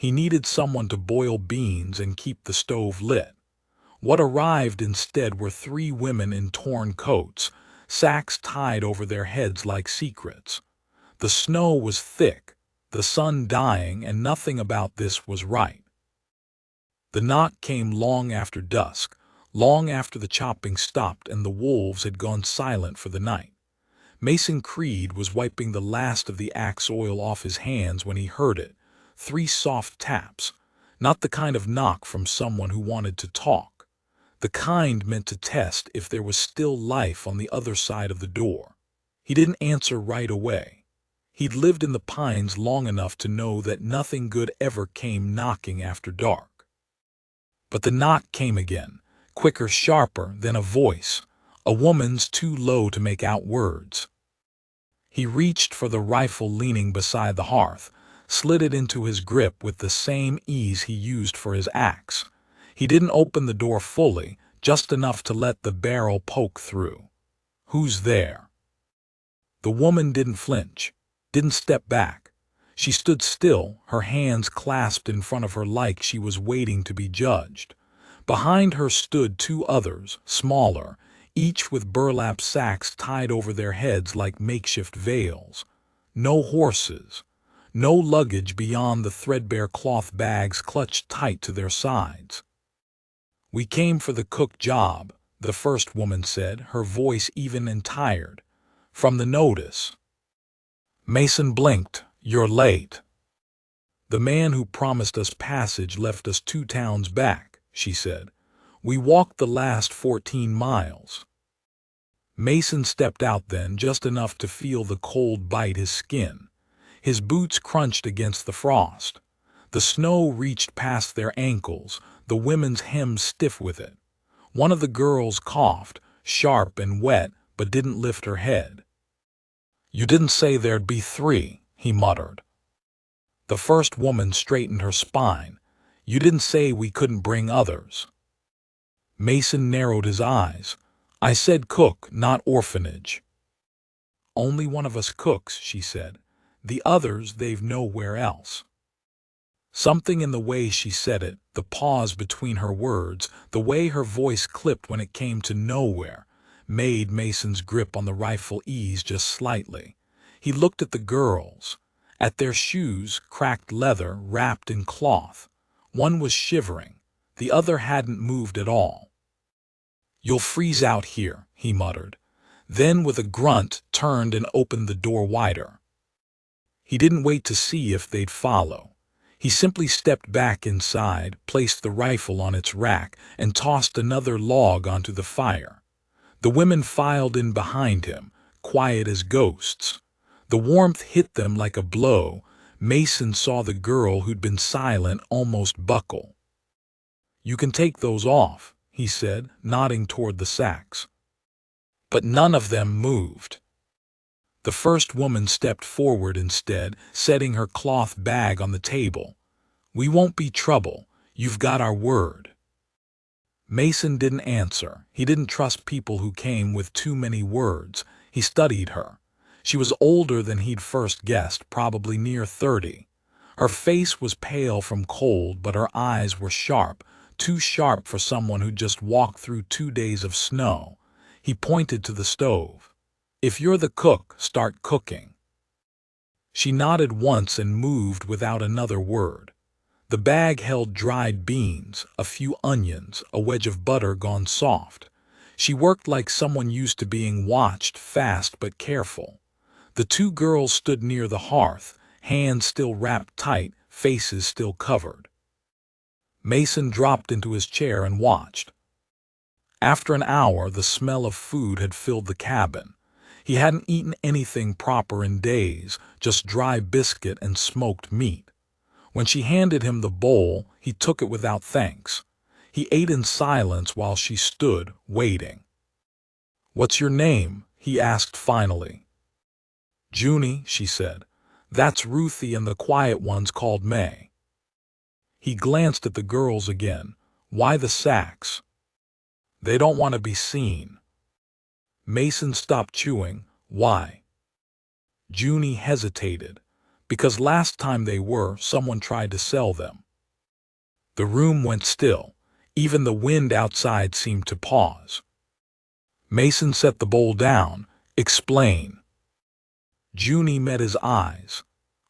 He needed someone to boil beans and keep the stove lit. What arrived instead were three women in torn coats, sacks tied over their heads like secrets. The snow was thick, the sun dying, and nothing about this was right. The knock came long after dusk, long after the chopping stopped and the wolves had gone silent for the night. Mason Creed was wiping the last of the axe oil off his hands when he heard it. 3 soft taps, not the kind of knock from someone who wanted to talk. The kind meant to test if there was still life on the other side of the door. He didn't answer right away. He'd lived in the pines long enough to know that nothing good ever came knocking after dark. But the knock came again, quicker, sharper than a voice, a woman's too low to make out words. He reached for the rifle leaning beside the hearth, slid it into his grip with the same ease he used for his axe. He didn't open the door fully, just enough to let the barrel poke through. "Who's there?" The woman didn't flinch, didn't step back. She stood still, her hands clasped in front of her like she was waiting to be judged. Behind her stood 2 others, smaller, each with burlap sacks tied over their heads like makeshift veils. No horses, no luggage beyond the threadbare cloth bags clutched tight to their sides. "We came for the cook job," the first woman said, her voice even and tired. "From the notice." Mason blinked. "You're late." "The man who promised us passage left us 2 towns back," she said. "We walked the last 14 miles. Mason stepped out then, just enough to feel the cold bite his skin. His boots crunched against the frost. The snow reached past their ankles, the women's hems stiff with it. One of the girls coughed, sharp and wet, but didn't lift her head. "You didn't say there'd be 3, he muttered. The first woman straightened her spine. "You didn't say we couldn't bring others." Mason narrowed his eyes. "I said cook, not orphanage." "Only one of us cooks," she said. "The others, they've nowhere else." Something in the way she said it, the pause between her words, the way her voice clipped when it came to nowhere, made Mason's grip on the rifle ease just slightly. He looked at the girls, at their shoes, cracked leather, wrapped in cloth. One was shivering, the other hadn't moved at all. "You'll freeze out here," he muttered. Then, with a grunt, turned and opened the door wider. He didn't wait to see if they'd follow. He simply stepped back inside, placed the rifle on its rack, and tossed another log onto the fire. The women filed in behind him, quiet as ghosts. The warmth hit them like a blow. Mason saw the girl who'd been silent almost buckle. "You can take those off," he said, nodding toward the sacks. But none of them moved. The first woman stepped forward instead, setting her cloth bag on the table. "We won't be trouble. You've got our word." Mason didn't answer. He didn't trust people who came with too many words. He studied her. She was older than he'd first guessed, probably near 30. Her face was pale from cold, but her eyes were sharp, too sharp for someone who'd just walked through 2 days of snow. He pointed to the stove. "If you're the cook, start cooking." She nodded once and moved without another word. The bag held dried beans, a few onions, a wedge of butter gone soft. She worked like someone used to being watched, fast but careful. The 2 girls stood near the hearth, hands still wrapped tight, faces still covered. Mason dropped into his chair and watched. After an hour, the smell of food had filled the cabin. He hadn't eaten anything proper in days, just dry biscuit and smoked meat. When she handed him the bowl, he took it without thanks. He ate in silence while she stood, waiting. "What's your name?" he asked finally. "Junie," she said. "That's Ruthie, and the quiet one's called May." He glanced at the girls again. "Why the sacks?" "They don't want to be seen." Mason stopped chewing. "Why?" Junie hesitated. because last time someone tried to sell them. The room went still. Even the wind outside seemed to pause. Mason set the bowl down. Explain. Junie met his eyes.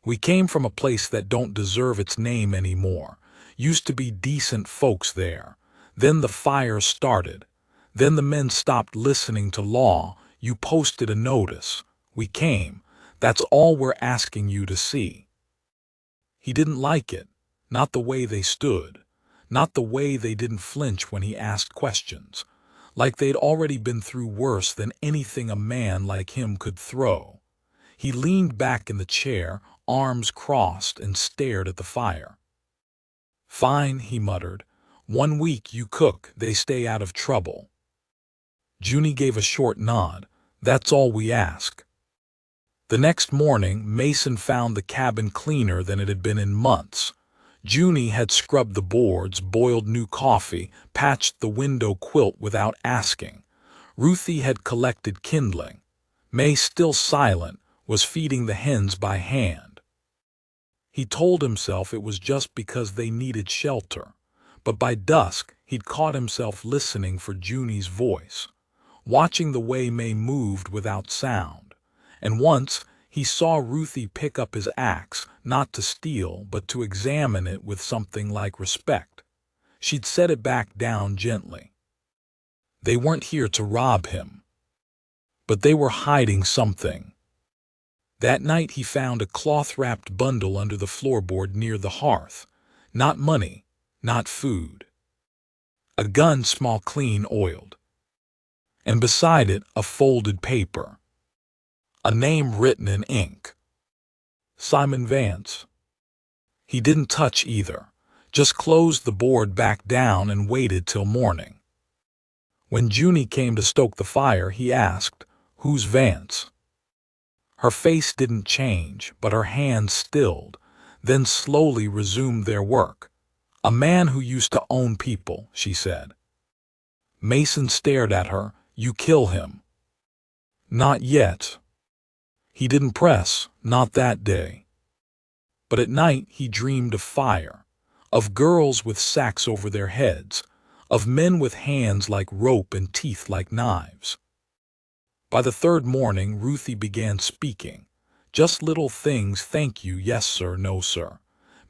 We came from a place that don't deserve its name anymore. Used to be decent folks there. Then the fire started. Then the men stopped listening to law. You posted a notice. We came. That's all we're asking you to see. He didn't like it. Not the way they stood. Not the way they didn't flinch when he asked questions. Like they'd already been through worse than anything a man like him could throw. He leaned back in the chair, arms crossed, and stared at the fire. Fine, he muttered. 1 week you cook, they stay out of trouble. Junie gave a short nod. That's all we ask. The next morning, Mason found the cabin cleaner than it had been in months. Junie had scrubbed the boards, boiled new coffee, patched the window quilt without asking. Ruthie had collected kindling. May, still silent, was feeding the hens by hand. He told himself it was just because they needed shelter, but by dusk he'd caught himself listening for Junie's voice, watching the way May moved without sound. And once he saw Ruthie pick up his axe, not to steal, but to examine it with something like respect. She'd set it back down gently. They weren't here to rob him, but they were hiding something. That night he found a cloth-wrapped bundle under the floorboard near the hearth. Not money, not food. A gun, small, clean, oiled. And beside it, a folded paper. A name written in ink. Simon Vance. He didn't touch either, just closed the board back down and waited till morning. When Junie came to stoke the fire, he asked, "Who's Vance?" Her face didn't change, but her hands stilled, then slowly resumed their work. "A man who used to own people," she said. Mason stared at her. "You kill him?" "Not yet." He didn't press, not that day. But at night he dreamed of fire, of girls with sacks over their heads, of men with hands like rope and teeth like knives. By the third morning, Ruthie began speaking. Just little things, thank you, yes sir, no sir.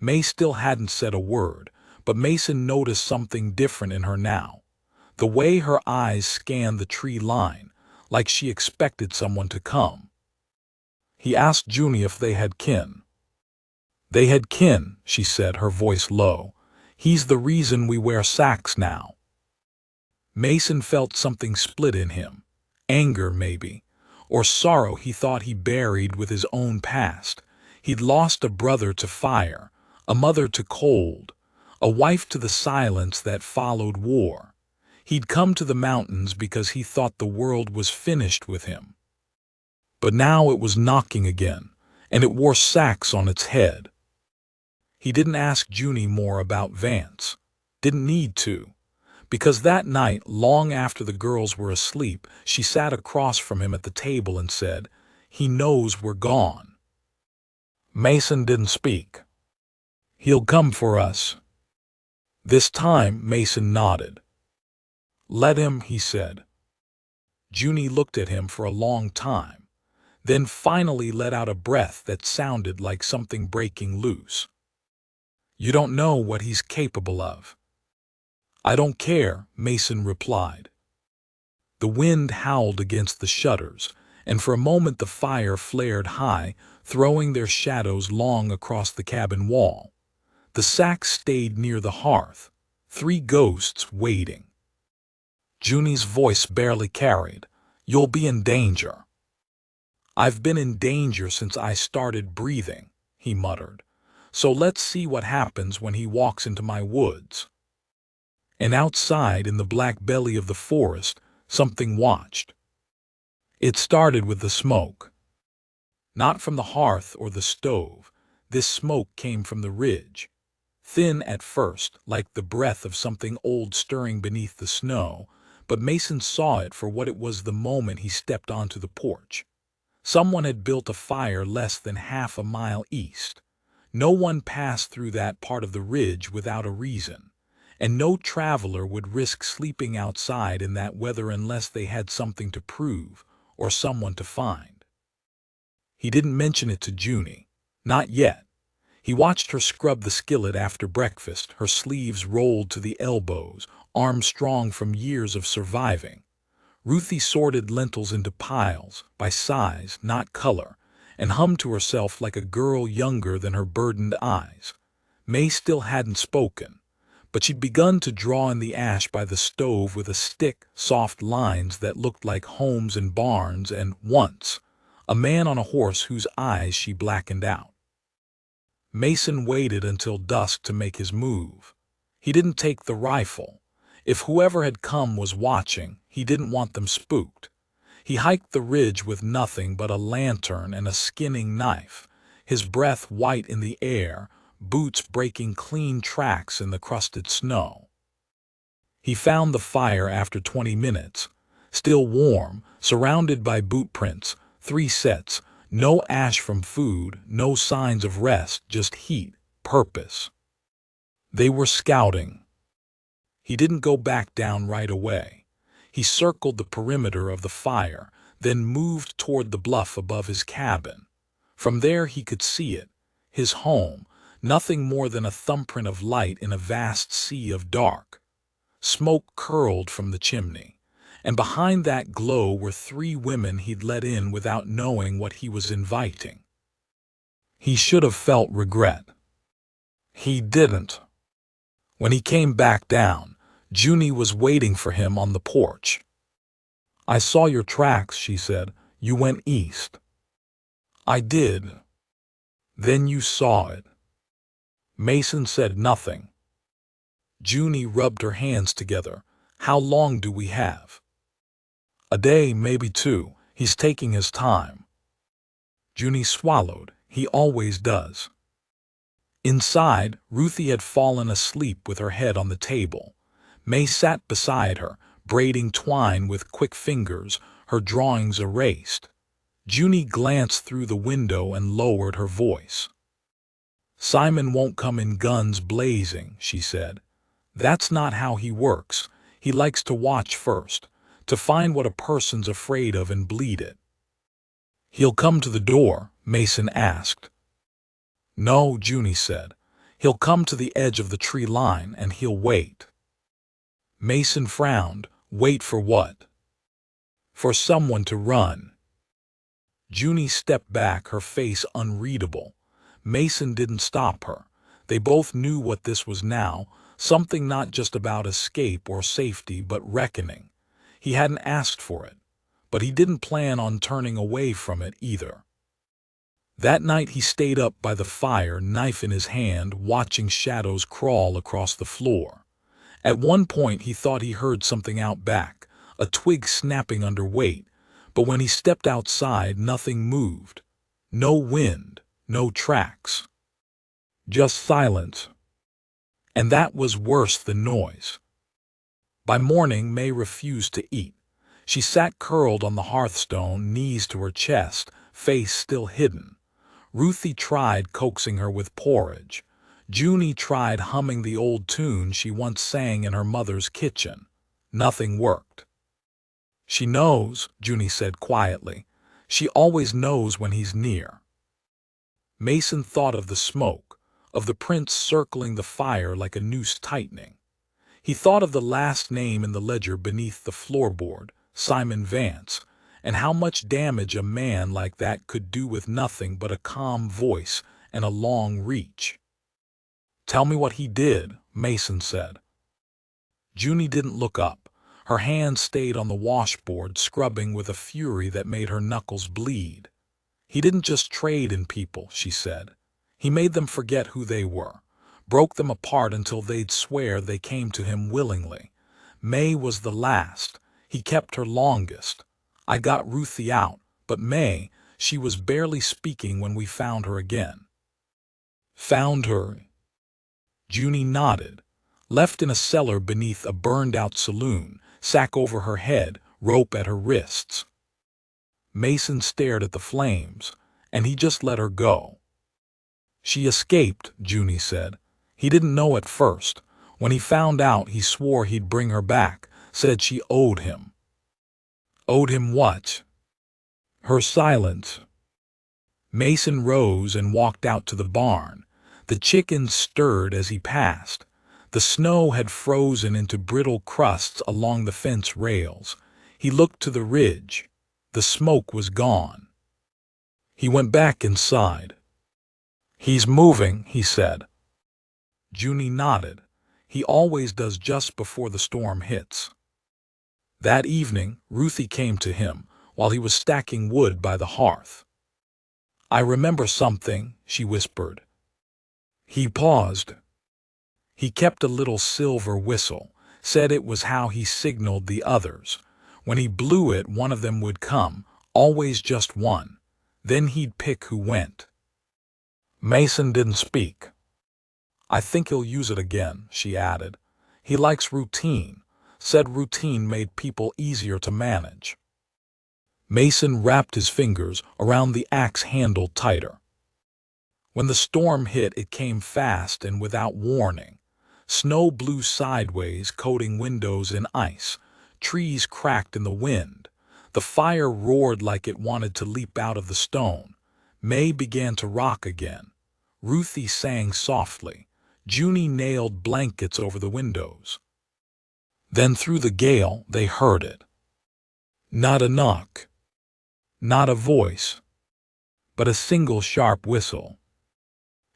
May still hadn't said a word, but Mason noticed something different in her now. The way her eyes scanned the tree line, like she expected someone to come. He asked Junie if they had kin. "They had kin," she said, her voice low. "He's the reason we wear sacks now." Mason felt something split in him. Anger, maybe, or sorrow he thought he buried with his own past. He'd lost a brother to fire, a mother to cold, a wife to the silence that followed war. He'd come to the mountains because he thought the world was finished with him. But now it was knocking again, and it wore sacks on its head. He didn't ask Junie more about Vance. Didn't need to. Because that night, long after the girls were asleep, she sat across from him at the table and said, "He knows we're gone." Mason didn't speak. "He'll come for us." This time, Mason nodded. "Let him," he said. Junie looked at him for a long time, then finally let out a breath that sounded like something breaking loose. "You don't know what he's capable of." "I don't care," Mason replied. The wind howled against the shutters, and for a moment the fire flared high, throwing their shadows long across the cabin wall. The sacks stayed near the hearth, 3 ghosts waiting. Junie's voice barely carried. "You'll be in danger." "I've been in danger since I started breathing," he muttered. "So let's see what happens when he walks into my woods." And outside, in the black belly of the forest, something watched. It started with the smoke. Not from the hearth or the stove. This smoke came from the ridge. Thin at first, like the breath of something old stirring beneath the snow, but Mason saw it for what it was the moment he stepped onto the porch. Someone had built a fire less than half a mile east. No one passed through that part of the ridge without a reason, and no traveler would risk sleeping outside in that weather unless they had something to prove or someone to find. He didn't mention it to Junie. Not yet. He watched her scrub the skillet after breakfast, her sleeves rolled to the elbows, arms strong from years of surviving. Ruthie sorted lentils into piles, by size, not color, and hummed to herself like a girl younger than her burdened eyes. May still hadn't spoken, but she'd begun to draw in the ash by the stove with a stick, soft lines that looked like homes and barns, and once, a man on a horse whose eyes she blackened out. Mason waited until dusk to make his move. He didn't take the rifle. If whoever had come was watching, he didn't want them spooked. He hiked the ridge with nothing but a lantern and a skinning knife, his breath white in the air, boots breaking clean tracks in the crusted snow. He found the fire after 20 minutes, still warm, surrounded by boot prints, 3 sets, no ash from food, no signs of rest, just heat, purpose. They were scouting. He didn't go back down right away. He circled the perimeter of the fire, then moved toward the bluff above his cabin. From there he could see it, his home, nothing more than a thumbprint of light in a vast sea of dark. Smoke curled from the chimney, and behind that glow were 3 women he'd let in without knowing what he was inviting. He should have felt regret. He didn't. When he came back down, Junie was waiting for him on the porch. "I saw your tracks," she said. "You went east." "I did." "Then you saw it." Mason said nothing. Junie rubbed her hands together. "How long do we have?" "A day, maybe 2. He's taking his time." Junie swallowed. He always does. Inside, Ruthie had fallen asleep with her head on the table. May sat beside her, braiding twine with quick fingers, her drawings erased. Junie glanced through the window and lowered her voice. "Simon won't come in guns blazing," she said. "That's not how he works. He likes to watch first, to find what a person's afraid of and bleed it." "He'll come to the door?" Mason asked. "No," Junie said. "He'll come to the edge of the tree line and he'll wait." Mason frowned. "Wait for what?" "For someone to run." Junie stepped back, her face unreadable. Mason didn't stop her. They both knew what this was now, something not just about escape or safety but reckoning. He hadn't asked for it, but he didn't plan on turning away from it either. That night he stayed up by the fire, knife in his hand, watching shadows crawl across the floor. At one point he thought he heard something out back, a twig snapping under weight, but when he stepped outside nothing moved. No wind, no tracks. Just silence. And that was worse than noise. By morning May refused to eat. She sat curled on the hearthstone, knees to her chest, face still hidden. Ruthie tried coaxing her with porridge. Junie tried humming the old tune she once sang in her mother's kitchen. Nothing worked. "She knows," Junie said quietly. "She always knows when he's near." Mason thought of the smoke, of the prints circling the fire like a noose tightening. He thought of the last name in the ledger beneath the floorboard, Simon Vance, and how much damage a man like that could do with nothing but a calm voice and a long reach. "Tell me what he did," Mason said. Junie didn't look up. Her hand stayed on the washboard, scrubbing with a fury that made her knuckles bleed. "He didn't just trade in people," she said. "He made them forget who they were, broke them apart until they'd swear they came to him willingly. May was the last. He kept her longest. I got Ruthie out, but May, she was barely speaking when we found her again." "Found her?" Junie nodded. "Left in a cellar beneath a burned-out saloon, sack over her head, rope at her wrists." Mason stared at the flames, and he just let her go. She escaped, Junie said. He didn't know at first. When he found out, he swore he'd bring her back, said she owed him. Owed him what? Her silence. Mason rose and walked out to the barn. The chickens stirred as he passed. The snow had frozen into brittle crusts along the fence rails. He looked to the ridge. The smoke was gone. He went back inside. "He's moving," he said. Junie nodded. He always does just before the storm hits. That evening, Ruthie came to him while he was stacking wood by the hearth. "I remember something," she whispered. He paused. He kept a little silver whistle, said it was how he signaled the others. When he blew it, one of them would come, always just one. Then he'd pick who went. Mason didn't speak. "I think he'll use it again," she added. "He likes routine," said routine made people easier to manage. Mason wrapped his fingers around the axe handle tighter. When the storm hit, it came fast and without warning. Snow blew sideways, coating windows in ice. Trees cracked in the wind. The fire roared like it wanted to leap out of the stone. May began to rock again. Ruthie sang softly. Junie nailed blankets over the windows. Then through the gale, they heard it. Not a knock. Not a voice. But a single sharp whistle.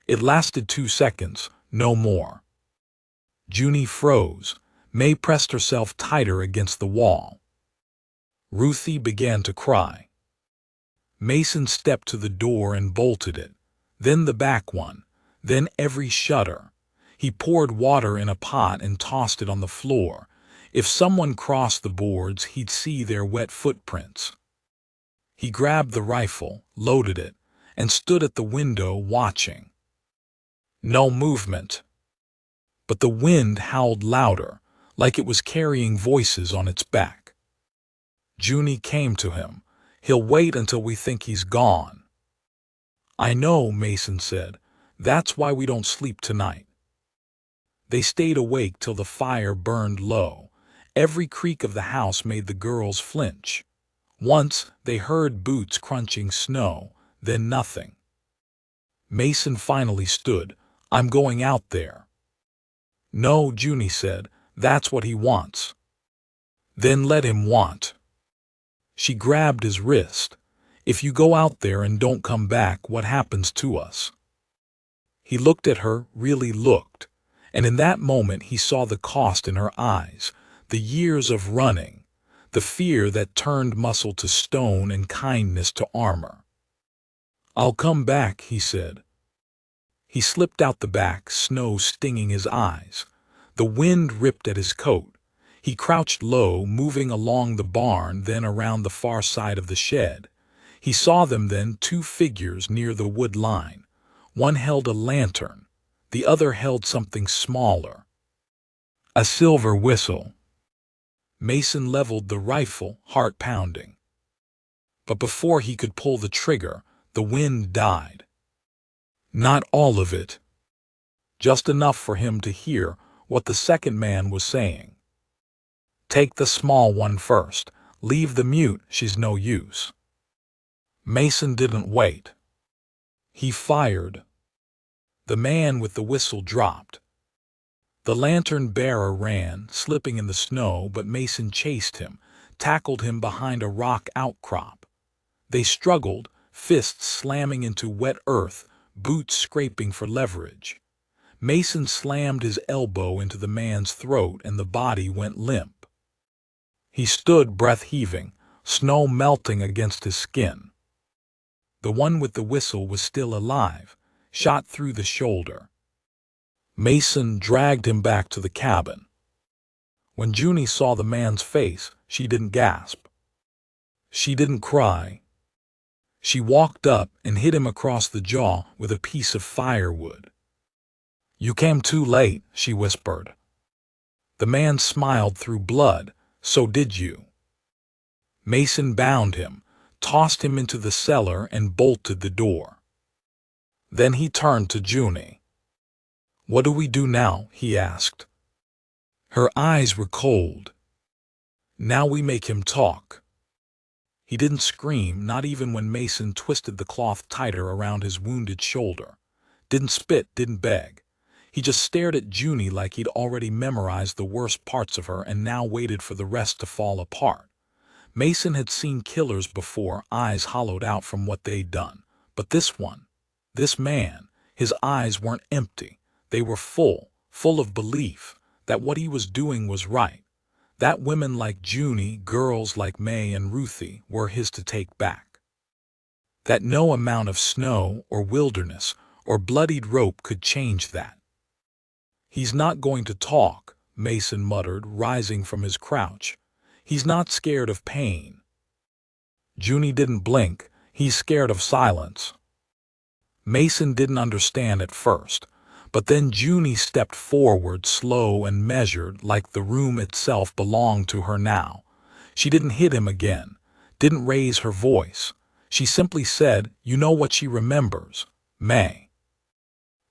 It lasted 2 seconds, no more. Junie froze. May pressed herself tighter against the wall. Ruthie began to cry. Mason stepped to the door and bolted it, then the back one, then every shutter. He poured water in a pot and tossed it on the floor. If someone crossed the boards, he'd see their wet footprints. He grabbed the rifle, loaded it, and stood at the window watching. No movement. But the wind howled louder, like it was carrying voices on its back. Junie came to him. "He'll wait until we think he's gone." "I know," Mason said. "That's why we don't sleep tonight." They stayed awake till the fire burned low. Every creak of the house made the girls flinch. Once they heard boots crunching snow, then nothing. Mason finally stood. "I'm going out there." "No," Junie said. "That's what he wants." "Then let him want." She grabbed his wrist. "If you go out there and don't come back, what happens to us?" He looked at her, really looked, and in that moment he saw the cost in her eyes, the years of running, the fear that turned muscle to stone and kindness to armor. "I'll come back," he said. He slipped out the back, snow stinging his eyes. The wind ripped at his coat. He crouched low, moving along the barn, then around the far side of the shed. He saw them then, 2 figures near the wood line. One held a lantern. The other held something smaller. A silver whistle. Mason leveled the rifle, heart pounding. But before he could pull the trigger, the wind died. Not all of it. Just enough for him to hear what the second man was saying. "Take the small one first. Leave the mute, she's no use." Mason didn't wait. He fired. The man with the whistle dropped. The lantern bearer ran, slipping in the snow, but Mason chased him, tackled him behind a rock outcrop. They struggled, fists slamming into wet earth, boots scraping for leverage. Mason slammed his elbow into the man's throat and the body went limp. He stood, breath heaving, snow melting against his skin. The one with the whistle was still alive, shot through the shoulder. Mason dragged him back to the cabin. When Junie saw the man's face, she didn't gasp. She didn't cry. She walked up and hit him across the jaw with a piece of firewood. "You came too late," she whispered. The man smiled through blood. "So did you." Mason bound him, tossed him into the cellar, and bolted the door. Then he turned to Junie. "What do we do now?" he asked. Her eyes were cold. "Now we make him talk." He didn't scream, not even when Mason twisted the cloth tighter around his wounded shoulder. Didn't spit, didn't beg. He just stared at Junie like he'd already memorized the worst parts of her and now waited for the rest to fall apart. Mason had seen killers before, eyes hollowed out from what they'd done. But this one, this man, his eyes weren't empty. They were full of belief that what he was doing was right. That women like Junie, girls like May and Ruthie were his to take back. That no amount of snow or wilderness or bloodied rope could change that. "He's not going to talk," Mason muttered, rising from his crouch. "He's not scared of pain." Junie didn't blink. "He's scared of silence." Mason didn't understand at first, but then Junie stepped forward, slow and measured, like the room itself belonged to her now. She didn't hit him again, didn't raise her voice. She simply said, "You know what she remembers, May."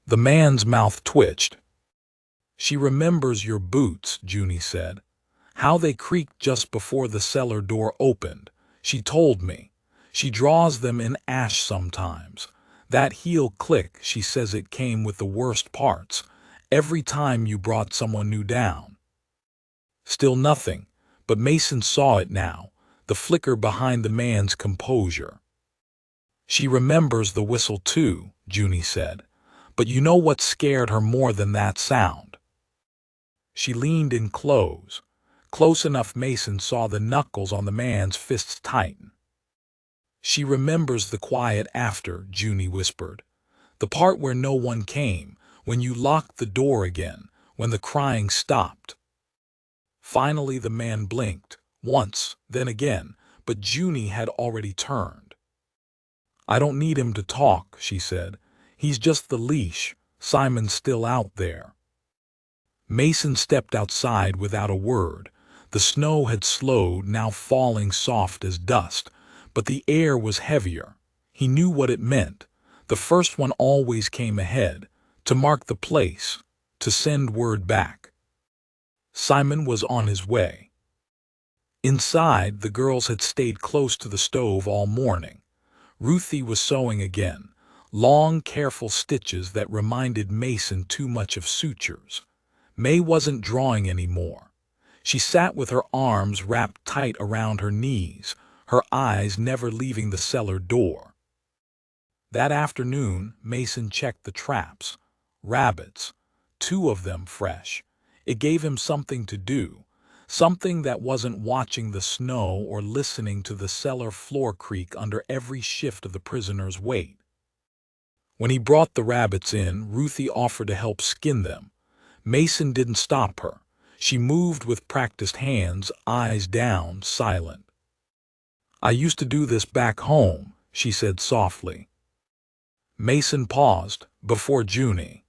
The man's mouth twitched. "She remembers your boots," Junie said. "How they creaked just before the cellar door opened. She told me. She draws them in ash sometimes. That heel click, she says it came with the worst parts, every time you brought someone new down." Still nothing, but Mason saw it now, the flicker behind the man's composure. "She remembers the whistle too," Junie said. "But you know what scared her more than that sound?" She leaned in close enough Mason saw the knuckles on the man's fists tighten. "She remembers the quiet after," Junie whispered. "The part where no one came, when you locked the door again, when the crying stopped." Finally the man blinked, once, then again, but Junie had already turned. "I don't need him to talk," she said. "He's just the leash. Simon's still out there." Mason stepped outside without a word. The snow had slowed, now falling soft as dust, but the air was heavier. He knew what it meant. The first one always came ahead, to mark the place, to send word back. Simon was on his way. Inside, the girls had stayed close to the stove all morning. Ruthie was sewing again, long, careful stitches that reminded Mason too much of sutures. May wasn't drawing anymore. She sat with her arms wrapped tight around her knees, her eyes never leaving the cellar door. That afternoon, Mason checked the traps. Rabbits. 2 of them fresh. It gave him something to do, something that wasn't watching the snow or listening to the cellar floor creak under every shift of the prisoner's weight. When he brought the rabbits in, Ruthie offered to help skin them. Mason didn't stop her. She moved with practiced hands, eyes down, silent. "I used to do this back home," she said softly. Mason paused, before Junie.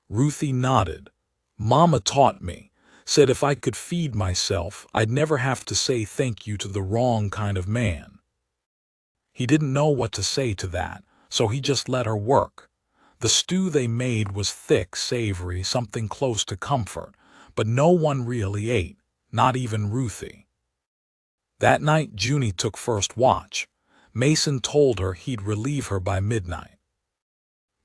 Ruthie nodded. "Mama taught me, said if I could feed myself, I'd never have to say thank you to the wrong kind of man." He didn't know what to say to that, so he just let her work. The stew they made was thick, savory, something close to comfort, but no one really ate, not even Ruthie. That night Junie took first watch. Mason told her he'd relieve her by midnight.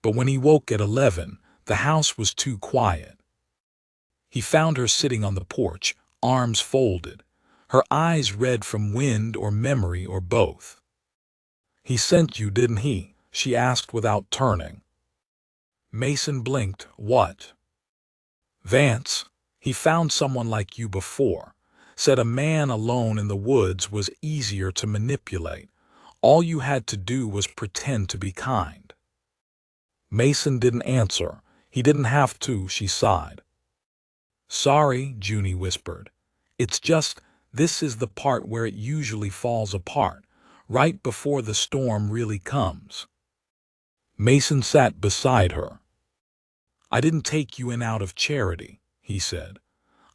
But when he woke at 11, the house was too quiet. He found her sitting on the porch, arms folded, her eyes red from wind or memory or both. "He sent you, didn't he?" she asked without turning. Mason blinked. "What?" "Vance. He found someone like you before. Said a man alone in the woods was easier to manipulate. All you had to do was pretend to be kind." Mason didn't answer. He didn't have to, she sighed. "Sorry," Junie whispered. "It's just, this is the part where it usually falls apart, right before the storm really comes." Mason sat beside her. "I didn't take you in out of charity," he said.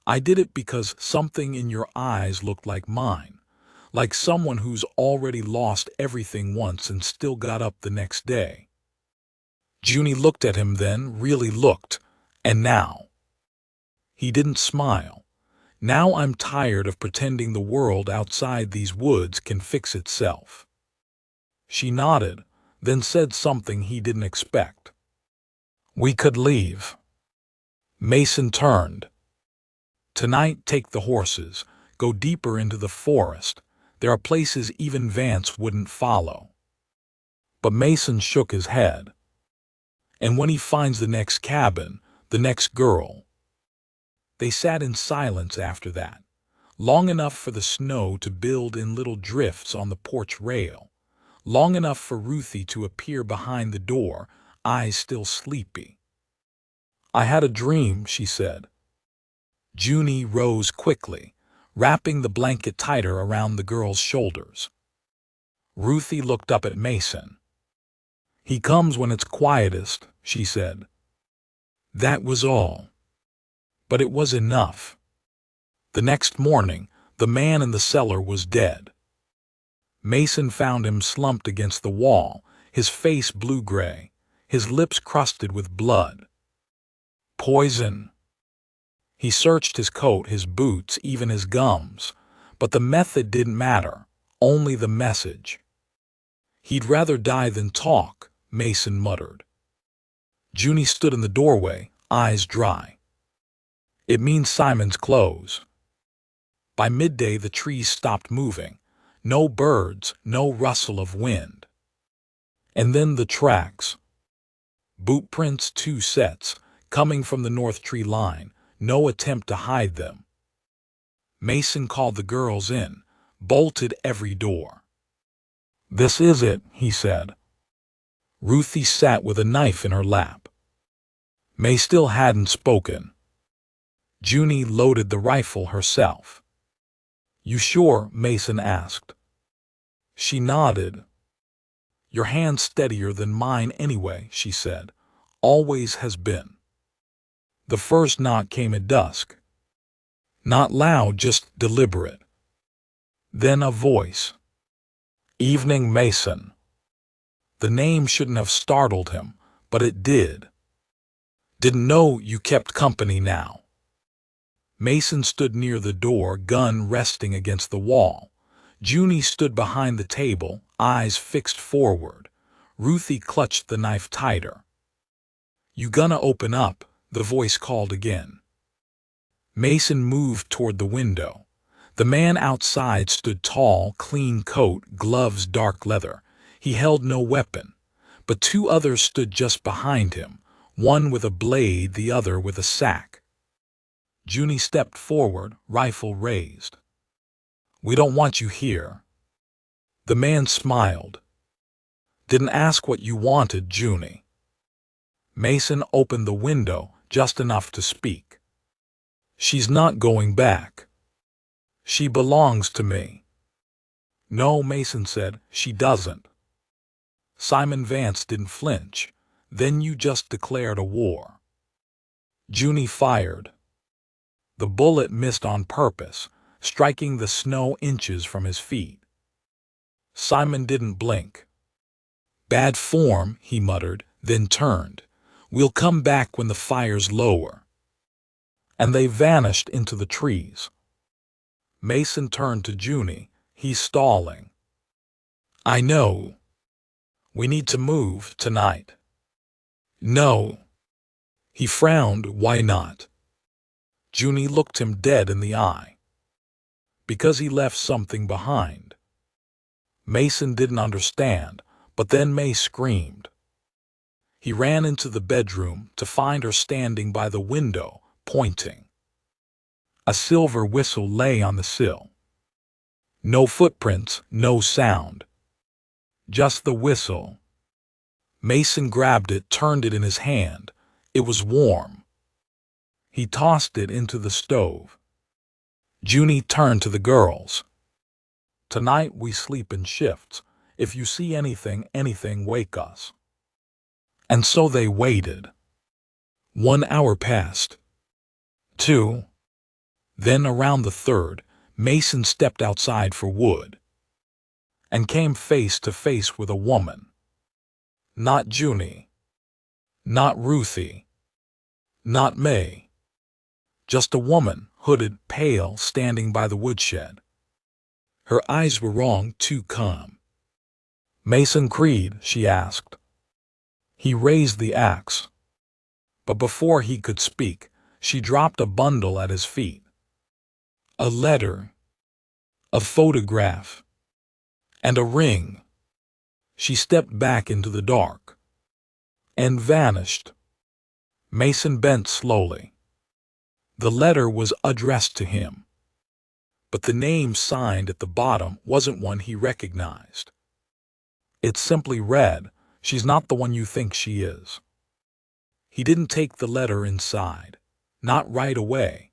"I did it because something in your eyes looked like mine. like someone who's already lost everything once and still got up the next day. Junie looked at him then, really looked, and now. He didn't smile. Now I'm tired of pretending the world outside these woods can fix itself. She nodded, then said something he didn't expect. We could leave. Mason turned. Tonight, take the horses, go deeper into the forest. There are places even Vance wouldn't follow. But Mason shook his head. And when he finds the next cabin, the next girl. They sat in silence after that, long enough for the snow to build in little drifts on the porch rail, long enough for Ruthie to appear behind the door, eyes still sleepy. I had a dream, she said. Junie rose quickly, wrapping the blanket tighter around the girl's shoulders. Ruthie looked up at Mason. He comes when it's quietest, she said. That was all. But it was enough. The next morning, the man in the cellar was dead. Mason found him slumped against the wall, his face blue-gray, his lips crusted with blood. Poison. He searched his coat, his boots, even his gums, but the method didn't matter, only the message. He'd rather die than talk, Mason muttered. Junie stood in the doorway, eyes dry. It means Simon's clothes. By midday the trees stopped moving. No birds, no rustle of wind. And then the tracks. Boot prints, 2 sets, coming from the north tree line, no attempt to hide them. Mason called the girls in, bolted every door. This is it, he said. Ruthie sat with a knife in her lap. May still hadn't spoken. Junie loaded the rifle herself. You sure? Mason asked. She nodded. Your hand's steadier than mine anyway, she said. Always has been. The first knock came at dusk. Not loud, just deliberate. Then a voice. Evening, Mason. The name shouldn't have startled him, but it did. Didn't know you kept company now. Mason stood near the door, gun resting against the wall. Junie stood behind the table, eyes fixed forward. Ruthie clutched the knife tighter. You gonna open up? The voice called again. Mason moved toward the window. The man outside stood tall, clean coat, gloves dark leather. He held no weapon, but 2 others stood just behind him, one with a blade, the other with a sack. Junie stepped forward, rifle raised. We don't want you here. The man smiled. Didn't ask what you wanted, Junie. Mason opened the window just enough to speak. She's not going back. She belongs to me. No, Mason said, she doesn't. Simon Vance didn't flinch. Then you just declared a war. Junie fired. The bullet missed on purpose, striking the snow inches from his feet. Simon didn't blink. Bad form, he muttered, then turned. We'll come back when the fire's lower. And they vanished into the trees. Mason turned to Junie. He's stalling. I know. We need to move tonight. No. He frowned. Why not? Junie looked him dead in the eye. Because he left something behind. Mason didn't understand, but then May screamed. He ran into the bedroom to find her standing by the window, pointing. A silver whistle lay on the sill. No footprints, no sound. Just the whistle. Mason grabbed it, turned it in his hand. It was warm. He tossed it into the stove. Junie turned to the girls. Tonight we sleep in shifts. If you see anything, wake us. And so they waited. 1 hour passed. 2. Then around the 3rd, Mason stepped outside for wood. and came face to face with a woman. Not Junie, not Ruthie, not May. Just a woman, hooded, pale, standing by the woodshed. Her eyes were wrong, too calm. "Mason Creed?" she asked. He raised the axe. But before he could speak, she dropped a bundle at his feet. A letter, a photograph, and a ring. She stepped back into the dark and vanished. Mason bent slowly. The letter was addressed to him, but the name signed at the bottom wasn't one he recognized. It simply read, "She's not the one you think she is." He didn't take the letter inside. Not right away.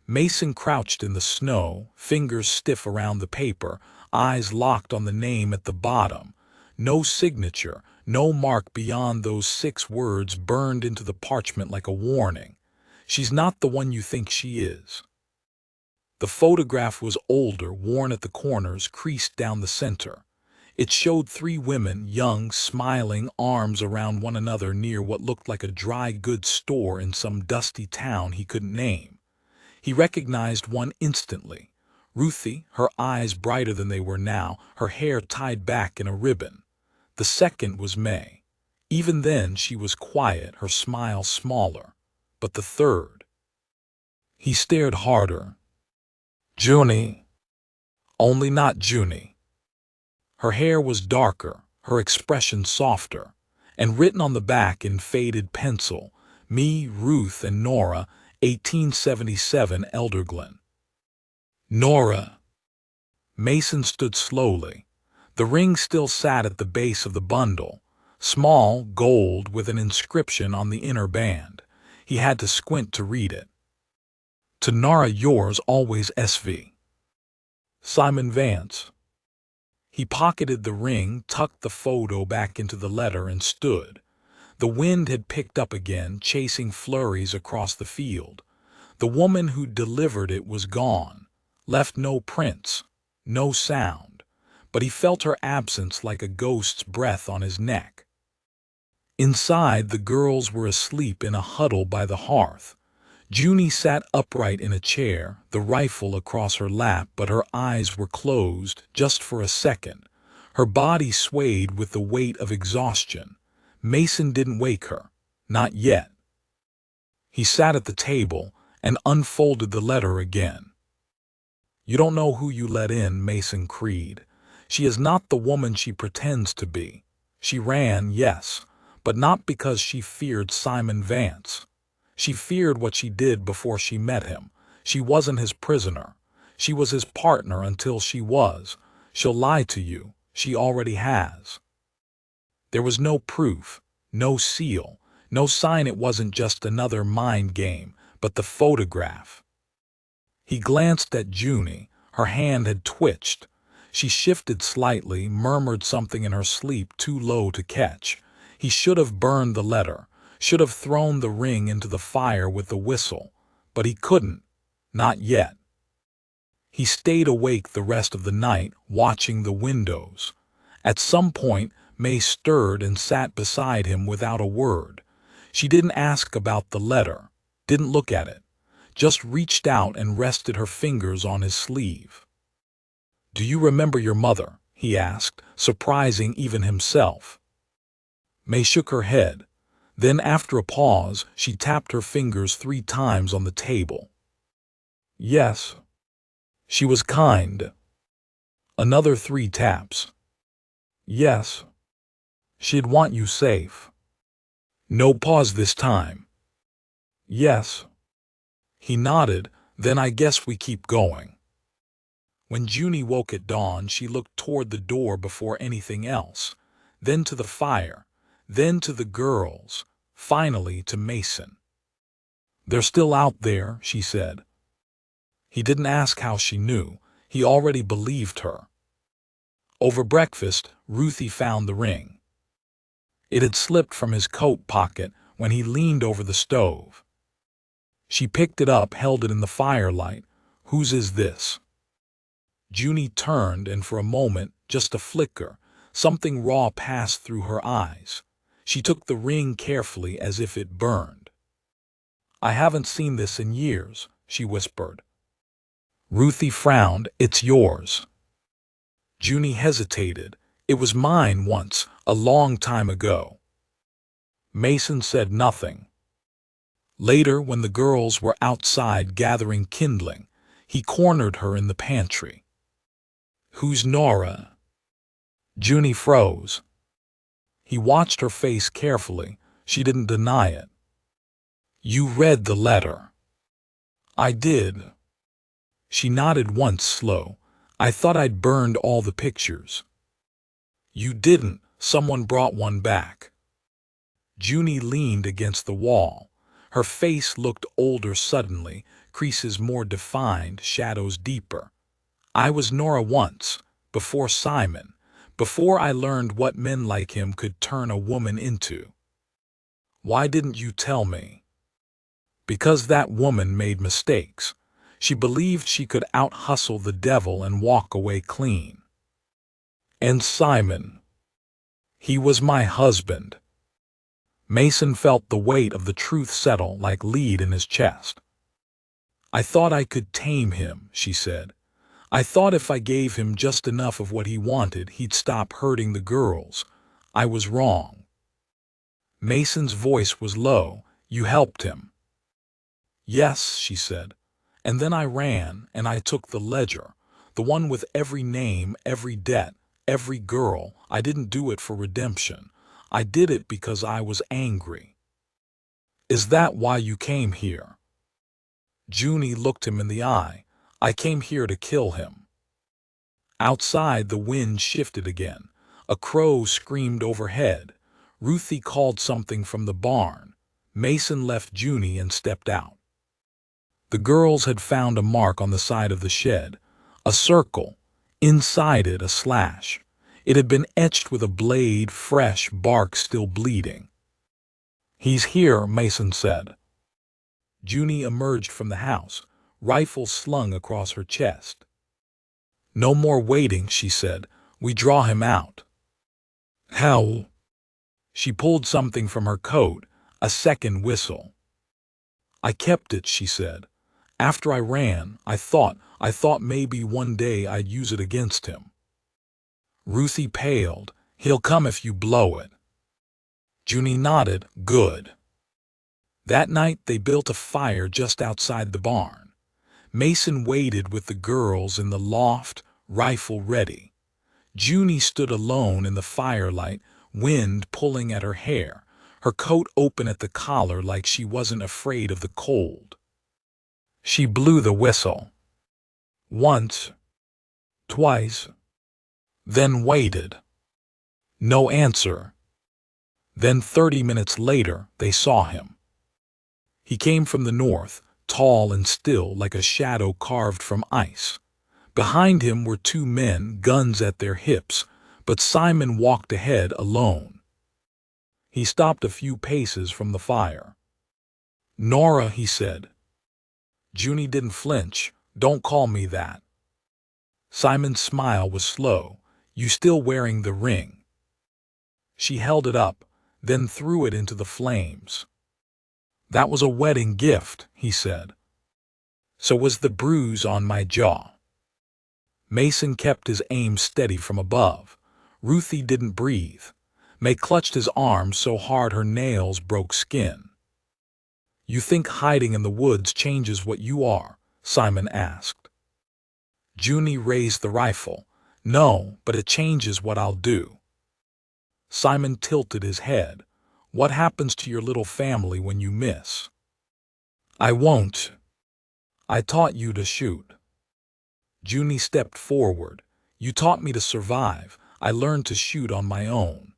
Mason crouched in the snow, fingers stiff around the paper, eyes locked on the name at the bottom. No signature, no mark beyond those 6 words burned into the parchment like a warning. "She's not the one you think she is." The photograph was older, worn at the corners, creased down the center. It showed 3 women, young, smiling, arms around one another near what looked like a dry goods store in some dusty town he couldn't name. He recognized one instantly. Ruthie, her eyes brighter than they were now, her hair tied back in a ribbon. The second was May. Even then she was quiet, her smile smaller. But the third... He stared harder. Junie. Only not Junie. Her hair was darker, her expression softer, and written on the back in faded pencil, "Me, Ruth, and Nora, 1877 Elderglen." Nora. Mason stood slowly. The ring still sat at the base of the bundle, small, gold, with an inscription on the inner band. He had to squint to read it. "To Nora, yours always, SV. Simon Vance." He pocketed the ring, tucked the photo back into the letter, and stood. The wind had picked up again, chasing flurries across the field. The woman who delivered it was gone, left no prints, no sound, but he felt her absence like a ghost's breath on his neck. Inside, the girls were asleep in a huddle by the hearth. Junie sat upright in a chair, the rifle across her lap, but her eyes were closed just for a second. Her body swayed with the weight of exhaustion. Mason didn't wake her. Not yet. He sat at the table and unfolded the letter again. "You don't know who you let in, Mason Creed. She is not the woman she pretends to be. She ran, yes, but not because she feared Simon Vance. She feared what she did before she met him. She wasn't his prisoner. She was his partner until she was. She'll lie to you. She already has." There was no proof, no seal, no sign it wasn't just another mind game, but the photograph. He glanced at Junie. Her hand had twitched. She shifted slightly, murmured something in her sleep too low to catch. He should have burned the letter, should have thrown the ring into the fire with the whistle, but he couldn't. Not yet. He stayed awake the rest of the night, watching the windows. At some point, May stirred and sat beside him without a word. She didn't ask about the letter, didn't look at it, just reached out and rested her fingers on his sleeve. "Do you remember your mother?" he asked, surprising even himself. May shook her head. Then, after a pause, she tapped her fingers 3 times on the table. "Yes. She was kind." Another 3 taps. "Yes. She'd want you safe." No pause this time. "Yes." He nodded. "Then I guess we keep going." When Junie woke at dawn, she looked toward the door before anything else, then to the fire, then to the girls, finally to Mason. "They're still out there," she said. He didn't ask how she knew. He already believed her. Over breakfast, Ruthie found the ring. It had slipped from his coat pocket when he leaned over the stove. She picked it up, held it in the firelight. "Whose is this?" Junie turned, and for a moment just a flicker. Something raw passed through her eyes. She took the ring carefully as if it burned. "I haven't seen this in years," she whispered. Ruthie frowned. "It's yours." Junie hesitated. "It was mine once, a long time ago." Mason said nothing. Later, when the girls were outside gathering kindling, he cornered her in the pantry. "Who's Nora?" Junie froze. He watched her face carefully. She didn't deny it. "You read the letter." "I did." She nodded once, slow. "I thought I'd burned all the pictures." "You didn't. Someone brought one back." Junie leaned against the wall. Her face looked older suddenly, creases more defined, shadows deeper. "I was Nora once, before Simon, before I learned what men like him could turn a woman into." "Why didn't you tell me?" "Because that woman made mistakes. She believed she could out-hustle the devil and walk away clean." "And Simon?" "He was my husband." Mason felt the weight of the truth settle like lead in his chest. "I thought I could tame him," she said. "I thought if I gave him just enough of what he wanted, he'd stop hurting the girls. I was wrong." Mason's voice was low. "You helped him." "Yes," she said. "And then I ran, and I took the ledger, the one with every name, every debt, every girl. I didn't do it for redemption. I did it because I was angry." "Is that why you came here?" Junie looked him in the eye. "I came here to kill him." Outside, the wind shifted again. A crow screamed overhead. Ruthie called something from the barn. Mason left Junie and stepped out. The girls had found a mark on the side of the shed, a circle, inside it a slash. It had been etched with a blade, fresh bark still bleeding. "He's here," Mason said. Junie emerged from the house, rifle slung across her chest. "No more waiting," she said. "We draw him out." "How?" She pulled something from her coat, a second whistle. "I kept it," she said. "After I ran, I thought maybe one day I'd use it against him." Ruthie paled. "He'll come if you blow it." Junie nodded. "Good." That night they built a fire just outside the barn. Mason waited with the girls in the loft, rifle ready. Junie stood alone in the firelight, wind pulling at her hair, her coat open at the collar like she wasn't afraid of the cold. She blew the whistle. Once, twice, then waited. No answer. Then 30 minutes later, they saw him. He came from the north, tall and still like a shadow carved from ice. Behind him were two men, guns at their hips, but Simon walked ahead alone. He stopped a few paces from the fire. "Nora," he said. Junie didn't flinch. "Don't call me that." Simon's smile was slow. "You still wearing the ring?" She held it up, then threw it into the flames. "That was a wedding gift," he said. "So was the bruise on my jaw." Mason kept his aim steady from above. Ruthie didn't breathe. May clutched his arm so hard her nails broke skin. "You think hiding in the woods changes what you are?" Simon asked. Junie raised the rifle. "No, but it changes what I'll do." Simon tilted his head. "What happens to your little family when you miss?" "I won't. I taught you to shoot." Junie stepped forward. "You taught me to survive. I learned to shoot on my own."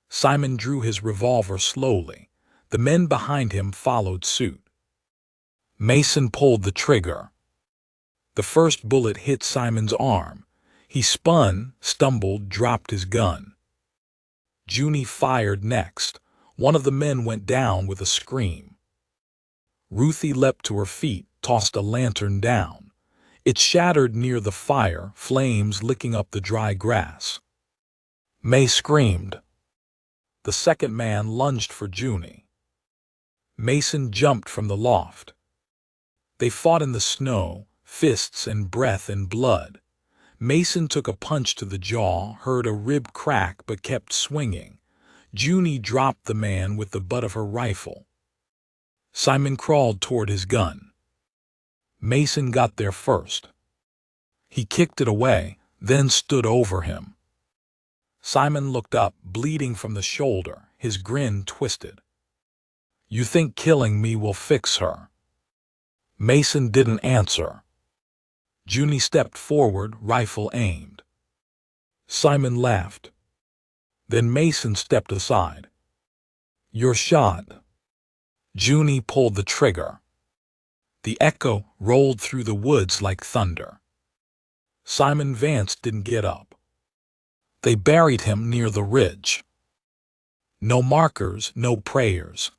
Simon drew his revolver slowly. The men behind him followed suit. Mason pulled the trigger. The first bullet hit Simon's arm. He spun, stumbled, dropped his gun. Junie fired next. One of the men went down with a scream. Ruthie leapt to her feet, tossed a lantern down. It shattered near the fire, flames licking up the dry grass. May screamed. The second man lunged for Junie. Mason jumped from the loft. They fought in the snow, fists and breath and blood. Mason took a punch to the jaw, heard a rib crack but kept swinging. Junie dropped the man with the butt of her rifle. Simon crawled toward his gun. Mason got there first. He kicked it away, then stood over him. Simon looked up, bleeding from the shoulder, his grin twisted. "You think killing me will fix her?" Mason didn't answer. Junie stepped forward, rifle aimed. Simon laughed. Then Mason stepped aside. "You're shot." Junie pulled the trigger. The echo rolled through the woods like thunder. Simon Vance didn't get up. They buried him near the ridge. No markers, no prayers.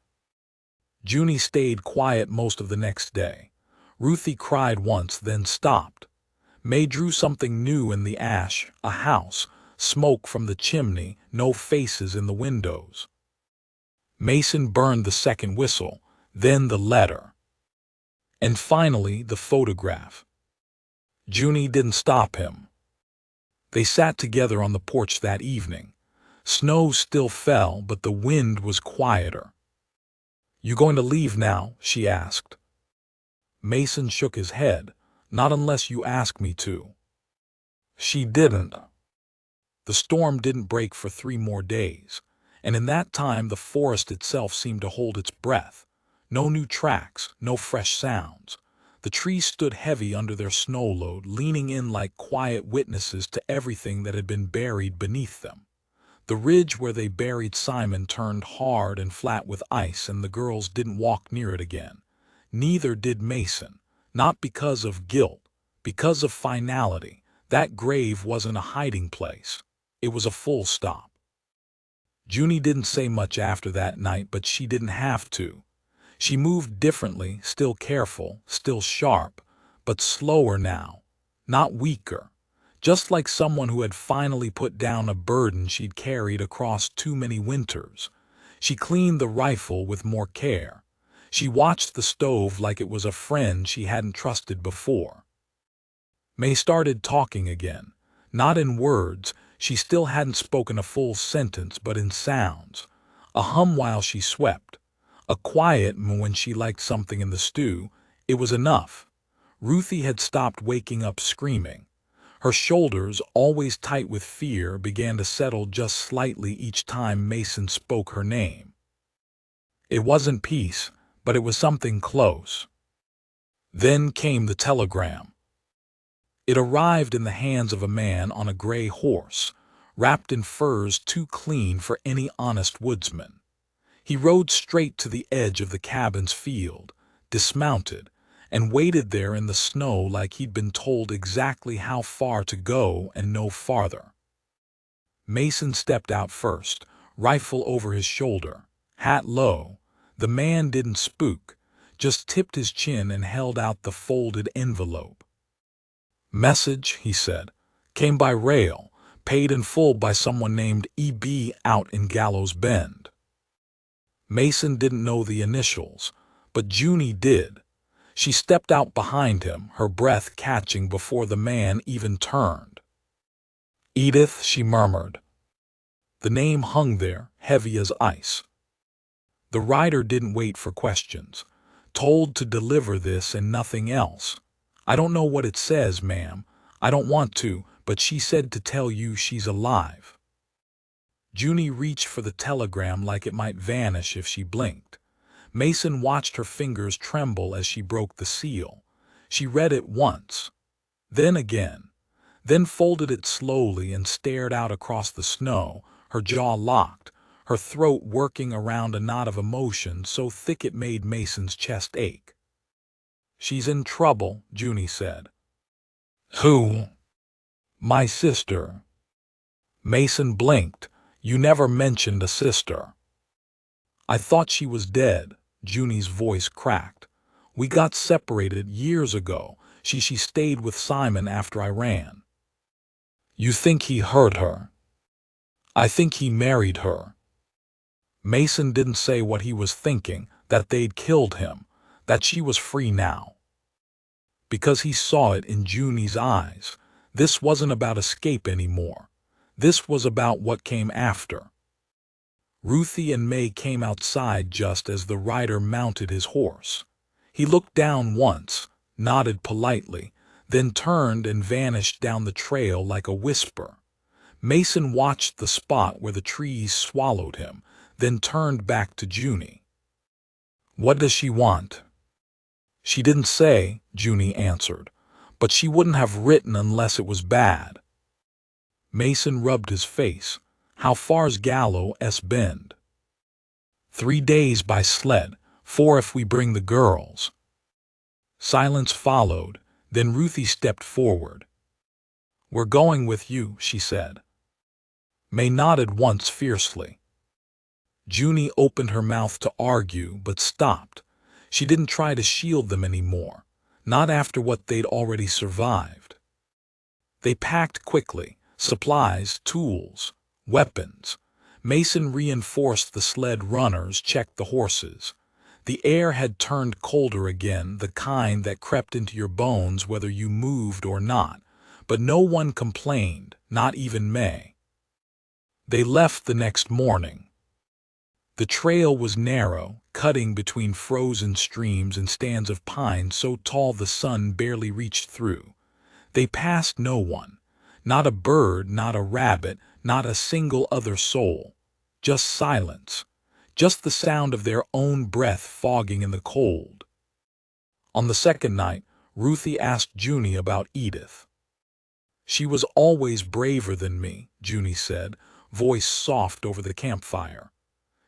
Junie stayed quiet most of the next day. Ruthie cried once, then stopped. May drew something new in the ash, a house, smoke from the chimney, no faces in the windows. Mason burned the second whistle, then the letter. And finally the photograph. Junie didn't stop him. They sat together on the porch that evening. Snow still fell, but the wind was quieter. "You going to leave now?" she asked. Mason shook his head. "Not unless you ask me to." She didn't. The storm didn't break for 3 more days, and in that time the forest itself seemed to hold its breath. No new tracks, no fresh sounds. The trees stood heavy under their snow load, leaning in like quiet witnesses to everything that had been buried beneath them. The ridge where they buried Simon turned hard and flat with ice, and the girls didn't walk near it again. Neither did Mason. Not because of guilt, because of finality. That grave wasn't a hiding place. It was a full stop. Junie didn't say much after that night, but she didn't have to. She moved differently, still careful, still sharp, but slower now, not weaker. Just like someone who had finally put down a burden she'd carried across too many winters. She cleaned the rifle with more care. She watched the stove like it was a friend she hadn't trusted before. May started talking again. Not in words, she still hadn't spoken a full sentence, but in sounds. A hum while she swept. A quiet when she liked something in the stew. It was enough. Ruthie had stopped waking up screaming. Her shoulders, always tight with fear, began to settle just slightly each time Mason spoke her name. It wasn't peace, but it was something close. Then came the telegram. It arrived in the hands of a man on a gray horse, wrapped in furs too clean for any honest woodsman. He rode straight to the edge of the cabin's field, dismounted, and waited there in the snow like he'd been told exactly how far to go and no farther. Mason stepped out first, rifle over his shoulder, hat low. The man didn't spook, just tipped his chin and held out the folded envelope. "Message," he said, "came by rail, paid in full by someone named E.B. out in Gallows Bend." Mason didn't know the initials, but Junie did. She stepped out behind him, her breath catching before the man even turned. "Edith," she murmured. The name hung there, heavy as ice. The rider didn't wait for questions. "Told to deliver this and nothing else." "I don't know what it says, ma'am. I don't want to, but she said to tell you she's alive." Junie reached for the telegram like it might vanish if she blinked. Mason watched her fingers tremble as she broke the seal. She read it once, then again, then folded it slowly and stared out across the snow, her jaw locked, her throat working around a knot of emotion so thick it made Mason's chest ache. "She's in trouble," Junie said. "Who?" "My sister." Mason blinked. "You never mentioned a sister." "I thought she was dead." Junie's voice cracked. "We got separated years ago. She stayed with Simon after I ran." "You think he hurt her?" "I think he married her." Mason didn't say what he was thinking, that they'd killed him, that she was free now. Because he saw it in Junie's eyes. This wasn't about escape anymore. This was about what came after. Ruthie and May came outside just as the rider mounted his horse. He looked down once, nodded politely, then turned and vanished down the trail like a whisper. Mason watched the spot where the trees swallowed him, then turned back to Junie. "What does she want?" "She didn't say," Junie answered, "but she wouldn't have written unless it was bad." Mason rubbed his face. "How far's Gallows Bend?" 3 days by sled, 4 if we bring the girls." Silence followed, then Ruthie stepped forward. "We're going with you," she said. May nodded once fiercely. Junie opened her mouth to argue, but stopped. She didn't try to shield them anymore, not after what they'd already survived. They packed quickly, supplies, tools, weapons. Mason reinforced the sled runners, checked the horses. The air had turned colder again, the kind that crept into your bones whether you moved or not, but no one complained, not even May. They left the next morning. The trail was narrow, cutting between frozen streams and stands of pine so tall the sun barely reached through. They passed no one, not a bird, not a rabbit, not a single other soul. Just silence, just the sound of their own breath fogging in the cold. On the second night, Ruthie asked Junie about Edith. "She was always braver than me," Junie said, voice soft over the campfire.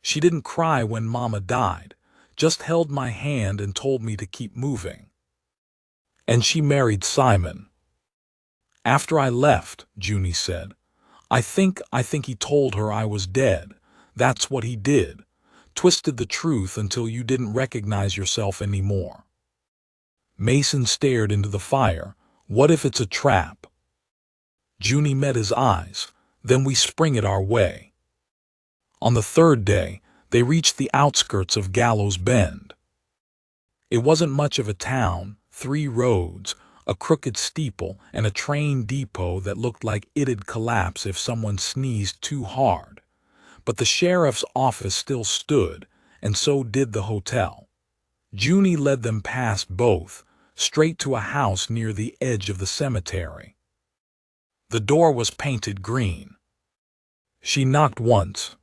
"She didn't cry when Mama died, just held my hand and told me to keep moving." "And she married Simon." "After I left," Junie said. I think he told her I was dead. That's what he did. Twisted the truth until you didn't recognize yourself anymore." Mason stared into the fire. "What if it's a trap?" Junie met his eyes. "Then we spring it our way." On the third day, they reached the outskirts of Gallows Bend. It wasn't much of a town, 3 roads, a crooked steeple, and a train depot that looked like it'd collapse if someone sneezed too hard. But the sheriff's office still stood, and so did the hotel. Junie led them past both, straight to a house near the edge of the cemetery. The door was painted green. She knocked once,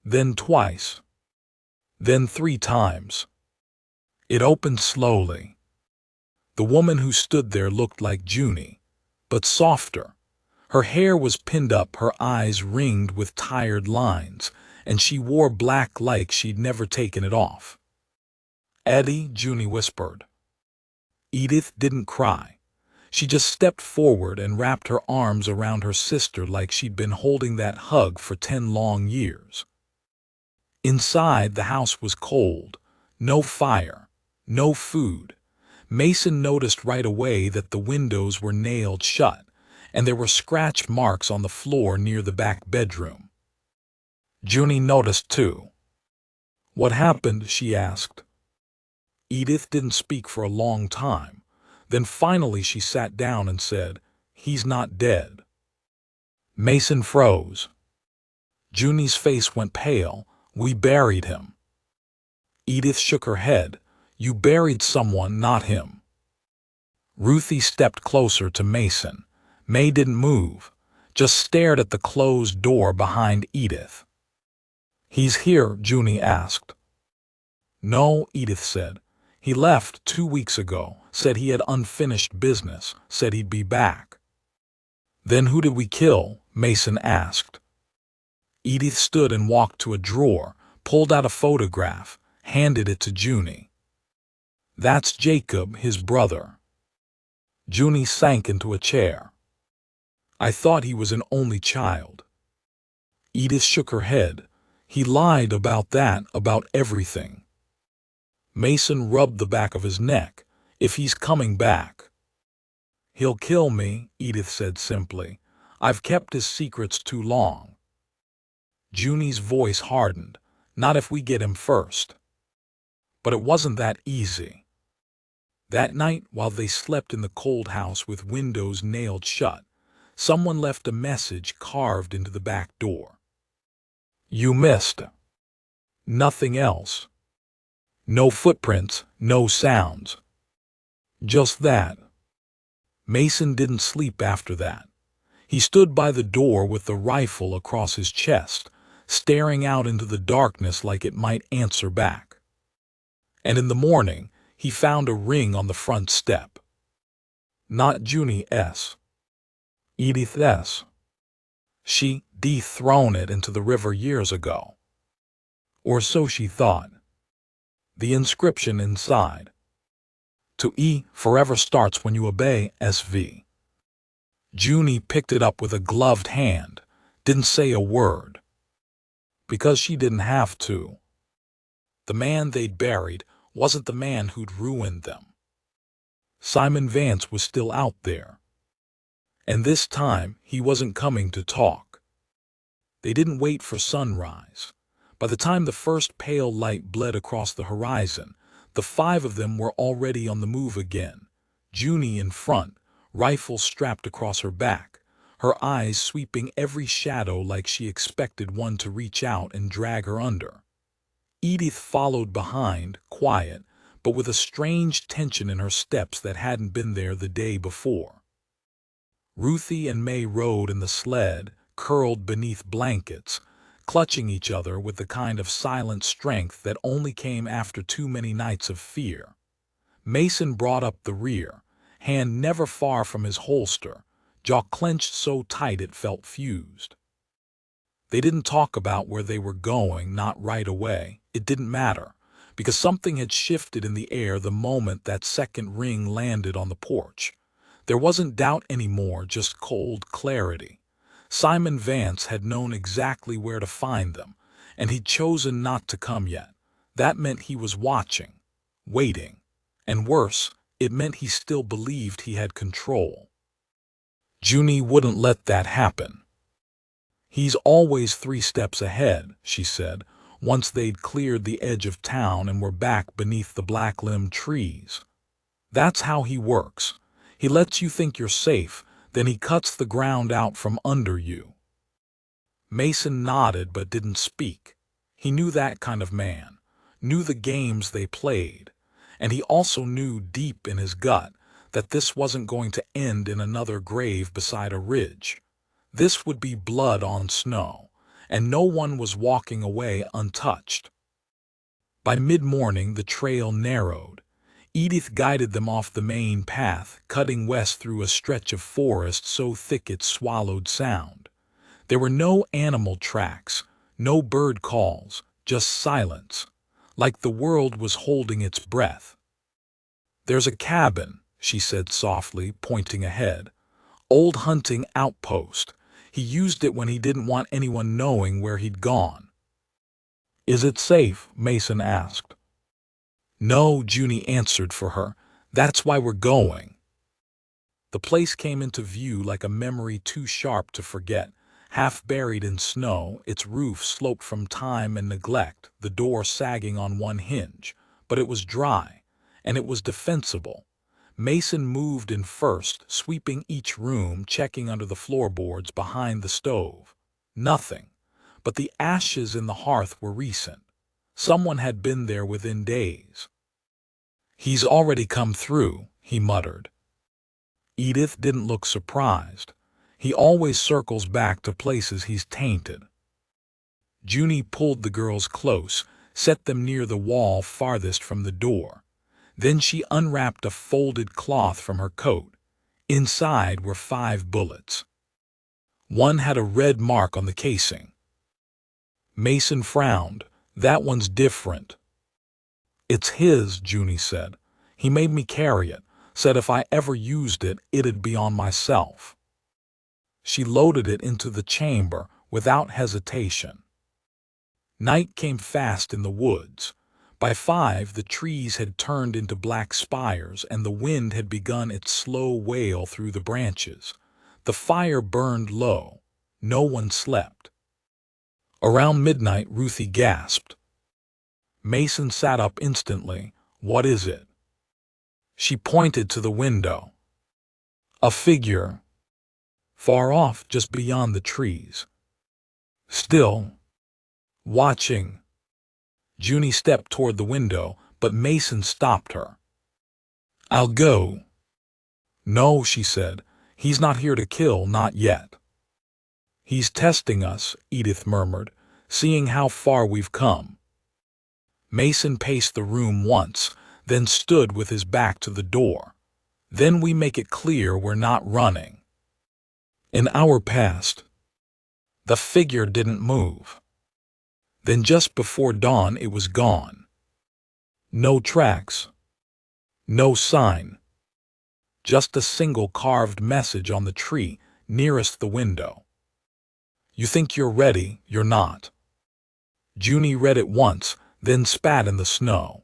then twice, then 3 times. It opened slowly. The woman who stood there looked like Junie, but softer. Her hair was pinned up, her eyes ringed with tired lines, and she wore black like she'd never taken it off. "Eddie," Junie whispered. Edith didn't cry. She just stepped forward and wrapped her arms around her sister like she'd been holding that hug for 10 long years. Inside, the house was cold. No fire, no food. Mason noticed right away that the windows were nailed shut, and there were scratch marks on the floor near the back bedroom. Junie noticed too. "What happened?" she asked. Edith didn't speak for a long time. Then finally she sat down and said, "He's not dead." Mason froze. Junie's face went pale. "We buried him." Edith shook her head. "You buried someone, not him." Ruthie stepped closer to Mason. May didn't move, just stared at the closed door behind Edith. "He's here?" Junie asked. "No," Edith said. "He left 2 weeks ago, said he had unfinished business, said he'd be back." "Then who did we kill?" Mason asked. Edith stood and walked to a drawer, pulled out a photograph, handed it to Junie. "That's Jacob, his brother." Junie sank into a chair. "I thought he was an only child." Edith shook her head. "He lied about that, about everything." Mason rubbed the back of his neck. "If he's coming back." He'll kill me, Edith said simply. I've kept his secrets too long. Junie's voice hardened. Not if we get him first. But it wasn't that easy. That night, while they slept in the cold house with windows nailed shut, someone left a message carved into the back door. You missed. Nothing else. No footprints, no sounds. Just that. Mason didn't sleep after that. He stood by the door with the rifle across his chest, staring out into the darkness like it might answer back. And in the morning, he found a ring on the front step. Not Junie S. Edith S. She dethroned it into the river years ago. Or so she thought. The inscription inside. To E, forever starts when you obey, SV. Junie picked it up with a gloved hand, didn't say a word. Because she didn't have to. The man they'd buried wasn't the man who'd ruined them. Simon Vance was still out there. And this time, he wasn't coming to talk. They didn't wait for sunrise. By the time the first pale light bled across the horizon, the five of them were already on the move again. Junie in front, rifle strapped across her back, her eyes sweeping every shadow like she expected one to reach out and drag her under. Edith followed behind, quiet, but with a strange tension in her steps that hadn't been there the day before. Ruthie and May rode in the sled, curled beneath blankets, clutching each other with the kind of silent strength that only came after too many nights of fear. Mason brought up the rear, hand never far from his holster, jaw clenched so tight it felt fused. They didn't talk about where they were going, not right away. It didn't matter, because something had shifted in the air the moment that second ring landed on the porch. There wasn't doubt anymore, just cold clarity. Simon Vance had known exactly where to find them, and he'd chosen not to come yet. That meant he was watching, waiting, and worse, it meant he still believed he had control. Junie wouldn't let that happen. He's always 3 steps ahead, she said, once they'd cleared the edge of town and were back beneath the black-limbed trees. That's how he works. He lets you think you're safe, then he cuts the ground out from under you. Mason nodded but didn't speak. He knew that kind of man, knew the games they played, and he also knew deep in his gut that this wasn't going to end in another grave beside a ridge. This would be blood on snow, and no one was walking away untouched. By mid-morning the trail narrowed. Edith guided them off the main path, cutting west through a stretch of forest so thick it swallowed sound. There were no animal tracks, no bird calls, just silence, like the world was holding its breath. There's a cabin, she said softly, pointing ahead. Old hunting outpost. He used it when he didn't want anyone knowing where he'd gone. Is it safe? Mason asked. No, Junie answered for her. That's why we're going. The place came into view like a memory too sharp to forget. Half buried in snow, its roof sloped from time and neglect, the door sagging on one hinge. But it was dry, and it was defensible. Mason moved in first, sweeping each room, checking under the floorboards behind the stove. Nothing, but the ashes in the hearth were recent. Someone had been there within days. He's already come through, he muttered. Edith didn't look surprised. He always circles back to places he's tainted. Junie pulled the girls close, set them near the wall farthest from the door. Then she unwrapped a folded cloth from her coat. Inside were 5 bullets. One had a red mark on the casing. Mason frowned. That one's different. It's his, Junie said. He made me carry it, said if I ever used it, it'd be on myself. She loaded it into the chamber without hesitation. Night came fast in the woods. By 5, the trees had turned into black spires and the wind had begun its slow wail through the branches. The fire burned low. No one slept. Around midnight, Ruthie gasped. Mason sat up instantly. "What is it?" She pointed to the window. A figure. Far off, just beyond the trees. Still. Watching. Junie stepped toward the window, but Mason stopped her. "I'll go." "No," she said. "He's not here to kill, not yet." "He's testing us," Edith murmured, "seeing how far we've come." Mason paced the room once, then stood with his back to the door. "Then we make it clear we're not running." An hour passed. The figure didn't move. Then just before dawn it was gone. No tracks. No sign. Just a single carved message on the tree nearest the window. "You think you're ready, you're not." Junie read it once, then spat in the snow.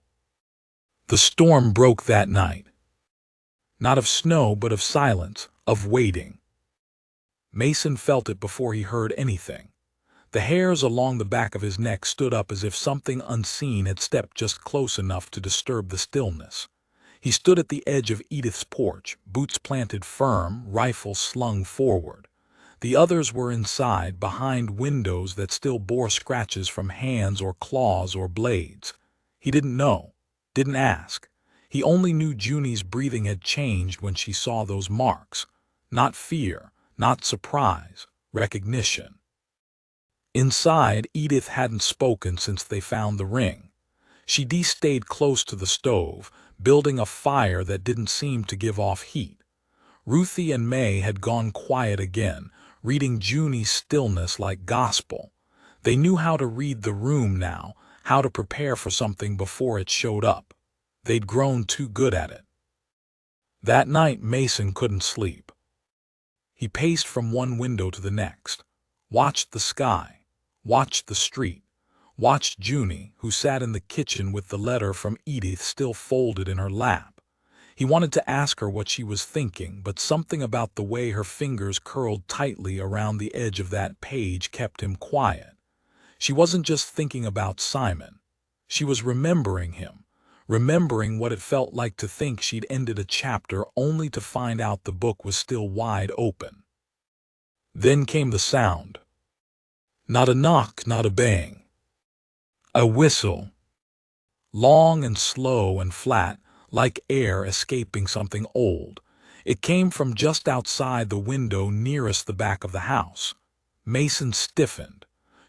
The storm broke that night. Not of snow, but of silence, of waiting. Mason felt it before he heard anything. The hairs along the back of his neck stood up as if something unseen had stepped just close enough to disturb the stillness. He stood at the edge of Edith's porch, boots planted firm, rifle slung forward. The others were inside, behind windows that still bore scratches from hands or claws or blades. He didn't know, didn't ask. He only knew Junie's breathing had changed when she saw those marks. Not fear, not surprise, recognition. Inside, Edith hadn't spoken since they found the ring. She stayed close to the stove, building a fire that didn't seem to give off heat. Ruthie and May had gone quiet again, reading Junie's stillness like gospel. They knew how to read the room now, how to prepare for something before it showed up. They'd grown too good at it. That night Mason couldn't sleep. He paced from one window to the next, watched the sky, watched the street, watched Junie, who sat in the kitchen with the letter from Edith still folded in her lap. He wanted to ask her what she was thinking, but something about the way her fingers curled tightly around the edge of that page kept him quiet. She wasn't just thinking about Simon. She was remembering him, remembering what it felt like to think she'd ended a chapter only to find out the book was still wide open. Then came the sound. Not a knock, not a bang. A whistle. Long and slow and flat, like air escaping something old. It came from just outside the window nearest the back of the house. Mason stiffened.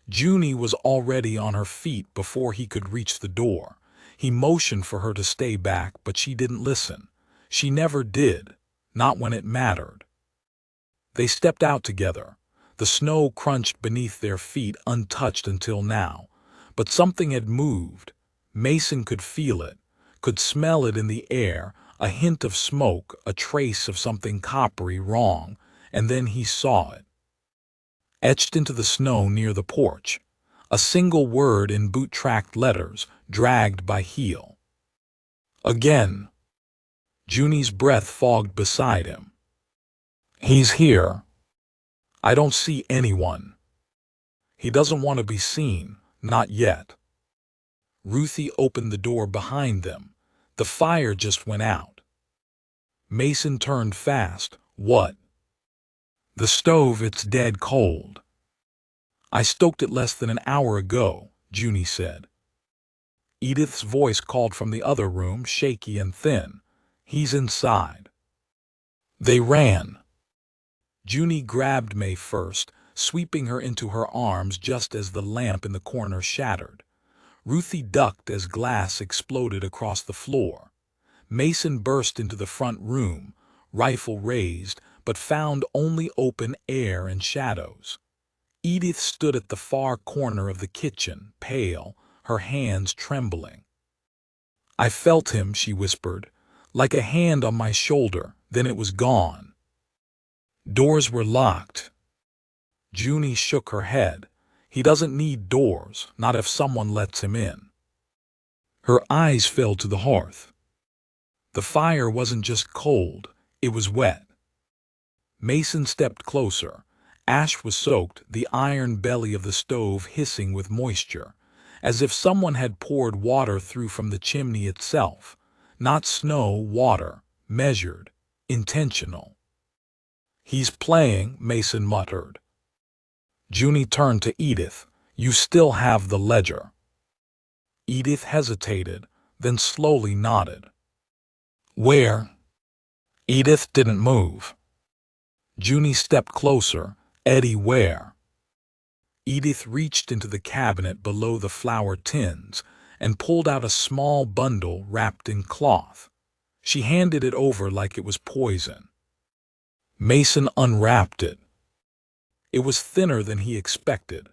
Junie was already on her feet before he could reach the door. He motioned for her to stay back, but she didn't listen. She never did, not when it mattered. They stepped out together. The snow crunched beneath their feet, untouched until now. But something had moved. Mason could feel it, could smell it in the air, a hint of smoke, a trace of something coppery wrong, and then he saw it. Etched into the snow near the porch, a single word in boot-tracked letters, dragged by heel. Again. Junie's breath fogged beside him. He's here. I don't see anyone. He doesn't want to be seen, not yet. Ruthie opened the door behind them. The fire just went out. Mason turned fast. What? The stove, it's dead cold. I stoked it less than an hour ago, Junie said. Edith's voice called from the other room, shaky and thin. He's inside. They ran. Junie grabbed May first, sweeping her into her arms just as the lamp in the corner shattered. Ruthie ducked as glass exploded across the floor. Mason burst into the front room, rifle raised, but found only open air and shadows. Edith stood at the far corner of the kitchen, pale, her hands trembling. I felt him, she whispered, like a hand on my shoulder, then it was gone. Doors were locked. Junie shook her head. He doesn't need doors, not if someone lets him in. Her eyes fell to the hearth. The fire wasn't just cold, it was wet. Mason stepped closer. Ash was soaked, the iron belly of the stove hissing with moisture, as if someone had poured water through from the chimney itself. Not snow, water, measured, intentional. "He's playing," Mason muttered. Junie turned to Edith. "You still have the ledger." Edith hesitated, then slowly nodded. "Where?" Edith didn't move. Junie stepped closer. "Eddie, where?" Edith reached into the cabinet below the flour tins and pulled out a small bundle wrapped in cloth. She handed it over like it was poison. Mason unwrapped it. It was thinner than he expected.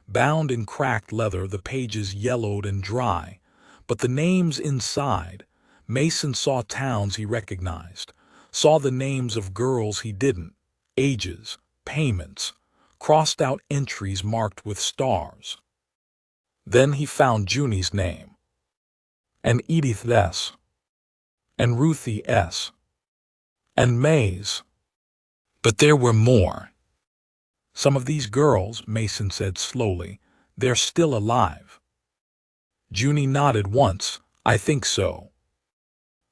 Bound in cracked leather, the pages yellowed and dry, but the names inside, Mason saw towns he recognized, saw the names of girls he didn't, ages, payments, crossed out entries marked with stars. Then he found Junie's name, and Edith S., and Ruthie S., and May's. But there were more. "Some of these girls," Mason said slowly, "they're still alive." Junie nodded once. "I think so."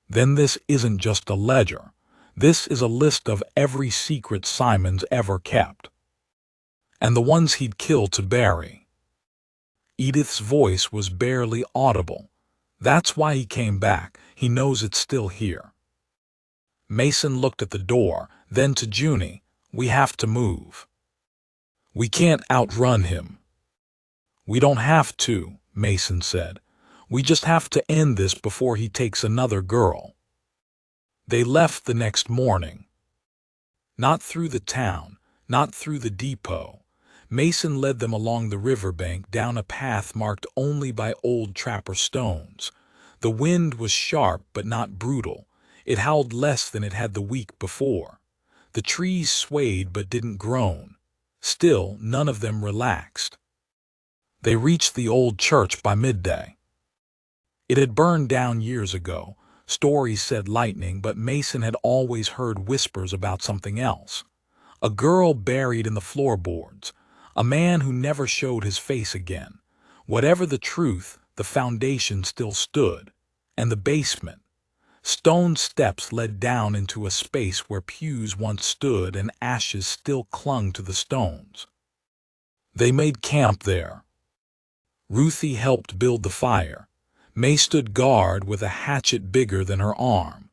"Then this isn't just a ledger. This is a list of every secret Simon's ever kept. And the ones he'd kill to bury." Edith's voice was barely audible. "That's why he came back. He knows it's still here." Mason looked at the door, then to Junie. "We have to move. We can't outrun him." "We don't have to," Mason said. "We just have to end this before he takes another girl." They left the next morning. Not through the town, not through the depot. Mason led them along the riverbank down a path marked only by old trapper stones. The wind was sharp but not brutal. It howled less than it had the week before. The trees swayed but didn't groan. Still, none of them relaxed. They reached the old church by midday. It had burned down years ago. Stories said lightning, but Mason had always heard whispers about something else. A girl buried in the floorboards. A man who never showed his face again. Whatever the truth, the foundation still stood. And the basement. Stone steps led down into a space where pews once stood and ashes still clung to the stones. They made camp there. Ruthie helped build the fire. May stood guard with a hatchet bigger than her arm.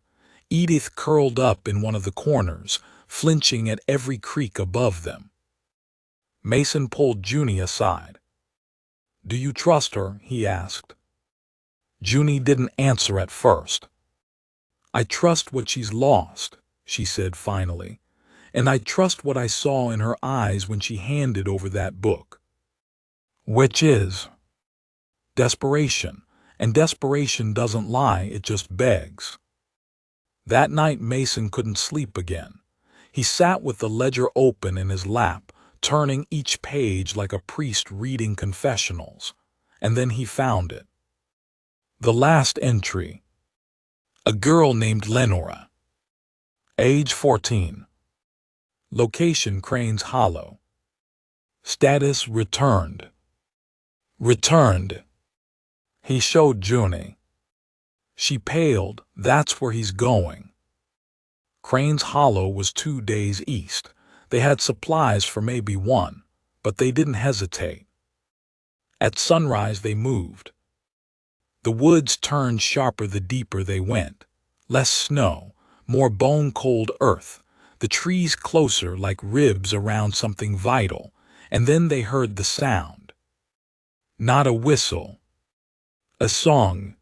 Edith curled up in one of the corners, flinching at every creak above them. Mason pulled Junie aside. "Do you trust her?" he asked. Junie didn't answer at first. "I trust what she's lost," she said finally, "and I trust what I saw in her eyes when she handed over that book." "Which is?" "Desperation. And desperation doesn't lie, it just begs." That night Mason couldn't sleep again. He sat with the ledger open in his lap, turning each page like a priest reading confessionals. And then he found it. The last entry. A girl named Lenora. Age 14. Location Cranes Hollow. Status returned. Returned. He showed Junie. She paled. "That's where he's going." Cranes Hollow was 2 days east. They had supplies for maybe one, but they didn't hesitate. At sunrise they moved. The woods turned sharper the deeper they went. Less snow, more bone-cold earth, the trees closer like ribs around something vital, and then they heard the sound. Not a whistle. A song.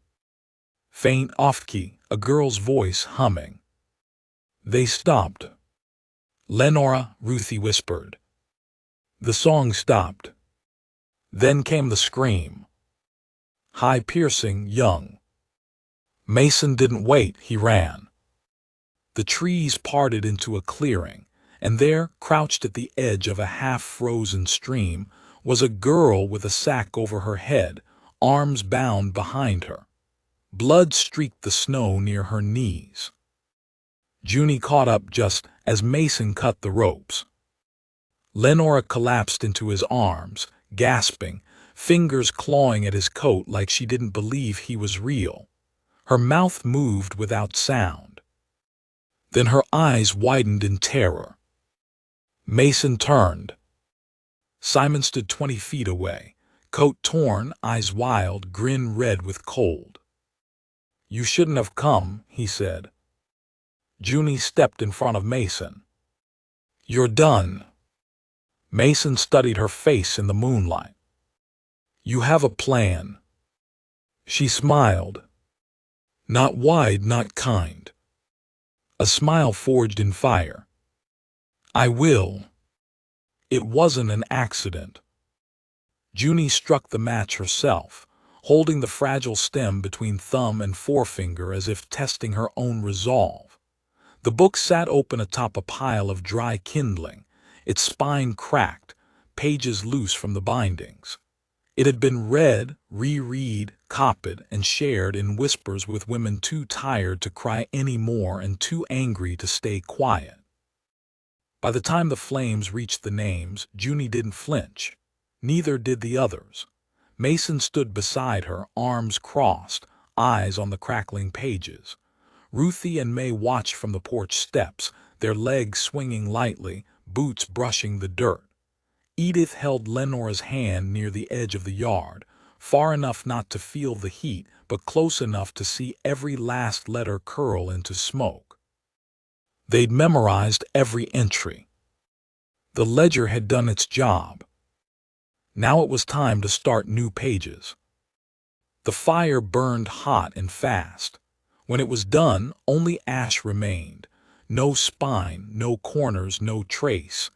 Faint off-key, a girl's voice humming. They stopped. "Lenora," Ruthie whispered. The song stopped. Then came the scream. High, piercing, young. Mason didn't wait, he ran. The trees parted into a clearing, and there, crouched at the edge of a half-frozen stream, was a girl with a sack over her head, arms bound behind her. Blood streaked the snow near her knees. Junie caught up just as Mason cut the ropes. Lenora collapsed into his arms, gasping, fingers clawing at his coat like she didn't believe he was real. Her mouth moved without sound. Then her eyes widened in terror. Mason turned. Simon stood 20 feet away, coat torn, eyes wild, grin red with cold. "You shouldn't have come," he said. Junie stepped in front of Mason. "You're done." Mason studied her face in the moonlight. "You have a plan." She smiled. Not wide, not kind. A smile forged in fire. "I will." It wasn't an accident. Junie struck the match herself, holding the fragile stem between thumb and forefinger as if testing her own resolve. The book sat open atop a pile of dry kindling, its spine cracked, pages loose from the bindings. It had been read, reread, copied, and shared in whispers with women too tired to cry any more and too angry to stay quiet. By the time the flames reached the names, Junie didn't flinch. Neither did the others. Mason stood beside her, arms crossed, eyes on the crackling pages. Ruthie and May watched from the porch steps, their legs swinging lightly, boots brushing the dirt. Edith held Lenora's hand near the edge of the yard, far enough not to feel the heat, but close enough to see every last letter curl into smoke. They'd memorized every entry. The ledger had done its job. Now it was time to start new pages. The fire burned hot and fast. When it was done, only ash remained. No spine, no corners, no trace.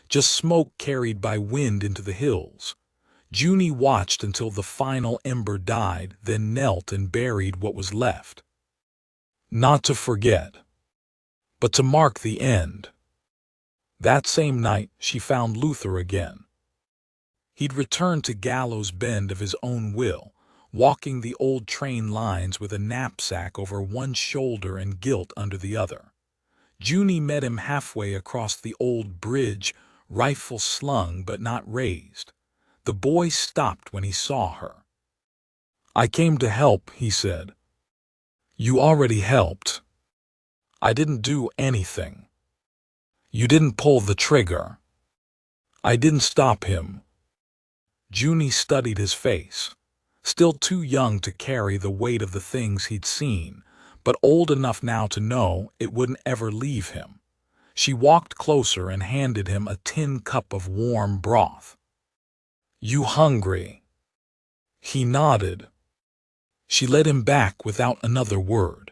Just smoke carried by wind into the hills. Junie watched until the final ember died, then knelt and buried what was left. Not to forget, but to mark the end. That same night, she found Luther again. He'd returned to Gallows Bend of his own will, walking the old train lines with a knapsack over one shoulder and guilt under the other. Junie met him halfway across the old bridge, rifle slung but not raised. The boy stopped when he saw her. "I came to help," he said. "You already helped." "I didn't do anything." "You didn't pull the trigger." "I didn't stop him." Junie studied his face. Still too young to carry the weight of the things he'd seen, but old enough now to know it wouldn't ever leave him. She walked closer and handed him a tin cup of warm broth. "You hungry?" He nodded. She led him back without another word.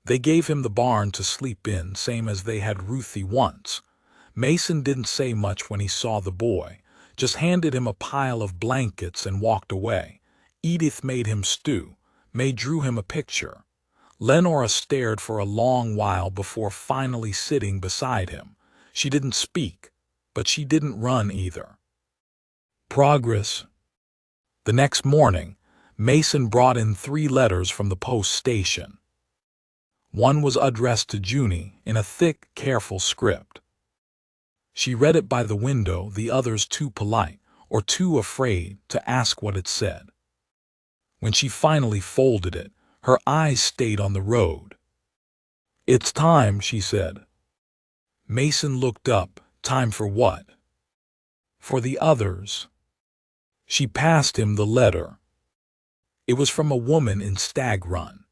They gave him the barn to sleep in, same as they had Ruthie once. Mason didn't say much when he saw the boy, just handed him a pile of blankets and walked away. Edith made him stew. May drew him a picture. Lenora stared for a long while before finally sitting beside him. She didn't speak, but she didn't run either. Progress. The next morning, Mason brought in 3 letters from the post station. One was addressed to Junie in a thick, careful script. She read it by the window, the others too polite or too afraid to ask what it said. When she finally folded it, her eyes stayed on the road. "It's time," she said. Mason looked up. "Time for what?" "For the others." She passed him the letter. It was from a woman in Stag Run.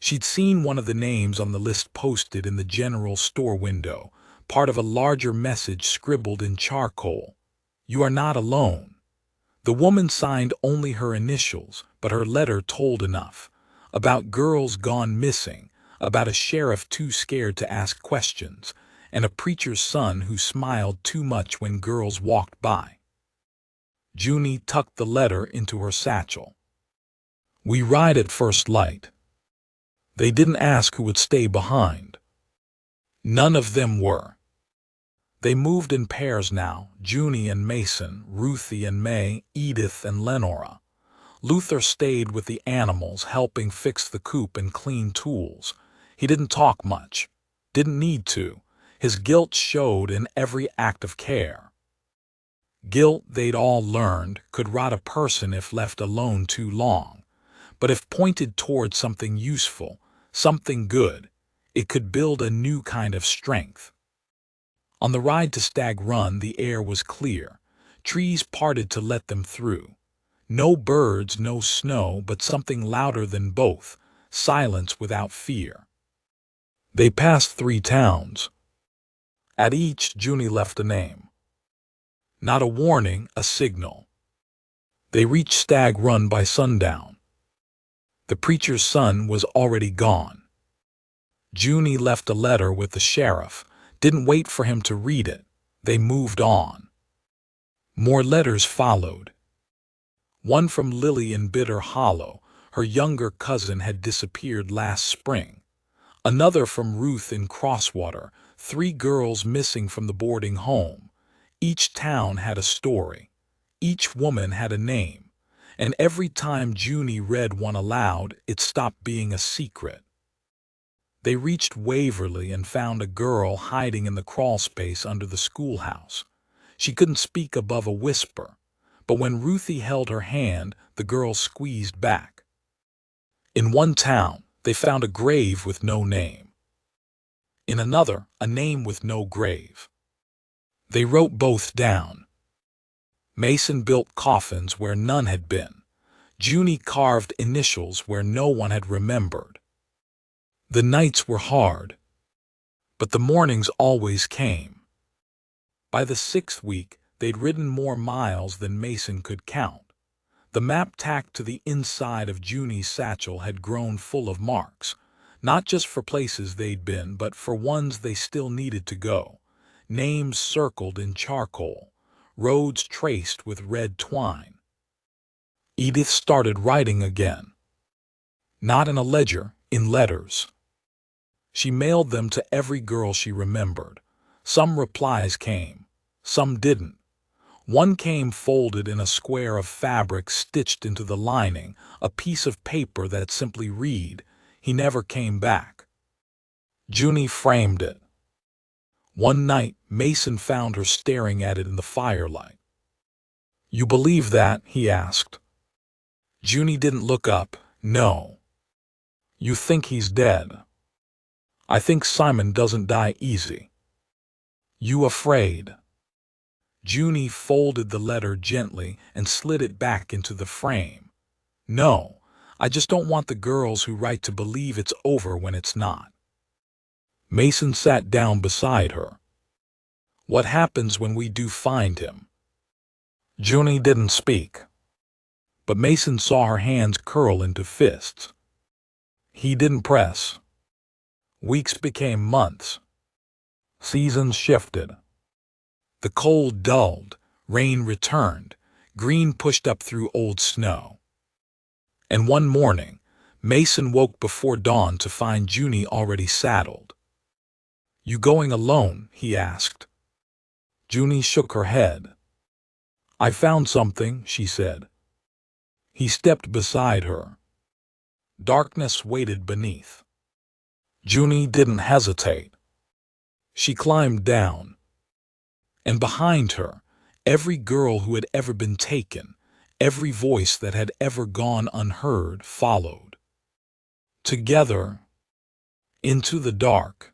She'd seen one of the names on the list posted in the general store window, part of a larger message scribbled in charcoal. "You are not alone." The woman signed only her initials, but her letter told enough. About girls gone missing, about a sheriff too scared to ask questions, and a preacher's son who smiled too much when girls walked by. Junie tucked the letter into her satchel. "We ride at first light." They didn't ask who would stay behind. None of them were. They moved in pairs now, Junie and Mason, Ruthie and May, Edith and Lenora. Luther stayed with the animals, helping fix the coop and clean tools. He didn't talk much. Didn't need to. His guilt showed in every act of care. Guilt, they'd all learned, could rot a person if left alone too long. But if pointed toward something useful, something good, it could build a new kind of strength. On the ride to Stag Run, the air was clear. Trees parted to let them through. No birds, no snow, but something louder than both, silence without fear. They passed 3 towns. At each, Junie left a name. Not a warning, a signal. They reached Stag Run by sundown. The preacher's son was already gone. Junie left a letter with the sheriff, didn't wait for him to read it. They moved on. More letters followed. One from Lily in Bitter Hollow. Her younger cousin had disappeared last spring. Another from Ruth in Crosswater. 3 girls missing from the boarding home. Each town had a story. Each woman had a name. And every time Junie read one aloud, it stopped being a secret. They reached Waverly and found a girl hiding in the crawlspace under the schoolhouse. She couldn't speak above a whisper, but when Ruthie held her hand, the girl squeezed back. In one town, they found a grave with no name. In another, a name with no grave. They wrote both down. Mason built coffins where none had been. Junie carved initials where no one had remembered. The nights were hard, but the mornings always came. By the 6th week, they'd ridden more miles than Mason could count. The map tacked to the inside of Junie's satchel had grown full of marks, not just for places they'd been, but for ones they still needed to go. Names circled in charcoal, roads traced with red twine. Edith started writing again. Not in a ledger, in letters. She mailed them to every girl she remembered. Some replies came, some didn't. One came folded in a square of fabric stitched into the lining, a piece of paper that simply read, "He never came back." Junie framed it. One night, Mason found her staring at it in the firelight. "You believe that?" he asked. Junie didn't look up. "No." "You think he's dead?" "I think Simon doesn't die easy." "You afraid?" Junie folded the letter gently and slid it back into the frame. "No, I just don't want the girls who write to believe it's over when it's not." Mason sat down beside her. "What happens when we do find him?" Junie didn't speak, but Mason saw her hands curl into fists. He didn't press. Weeks became months. Seasons shifted. The cold dulled, rain returned, green pushed up through old snow. And one morning, Mason woke before dawn to find Junie already saddled. "You going alone?" he asked. Junie shook her head. "I found something," she said. He stepped beside her. Darkness waited beneath. Junie didn't hesitate. She climbed down. And behind her, every girl who had ever been taken, every voice that had ever gone unheard followed. Together, into the dark.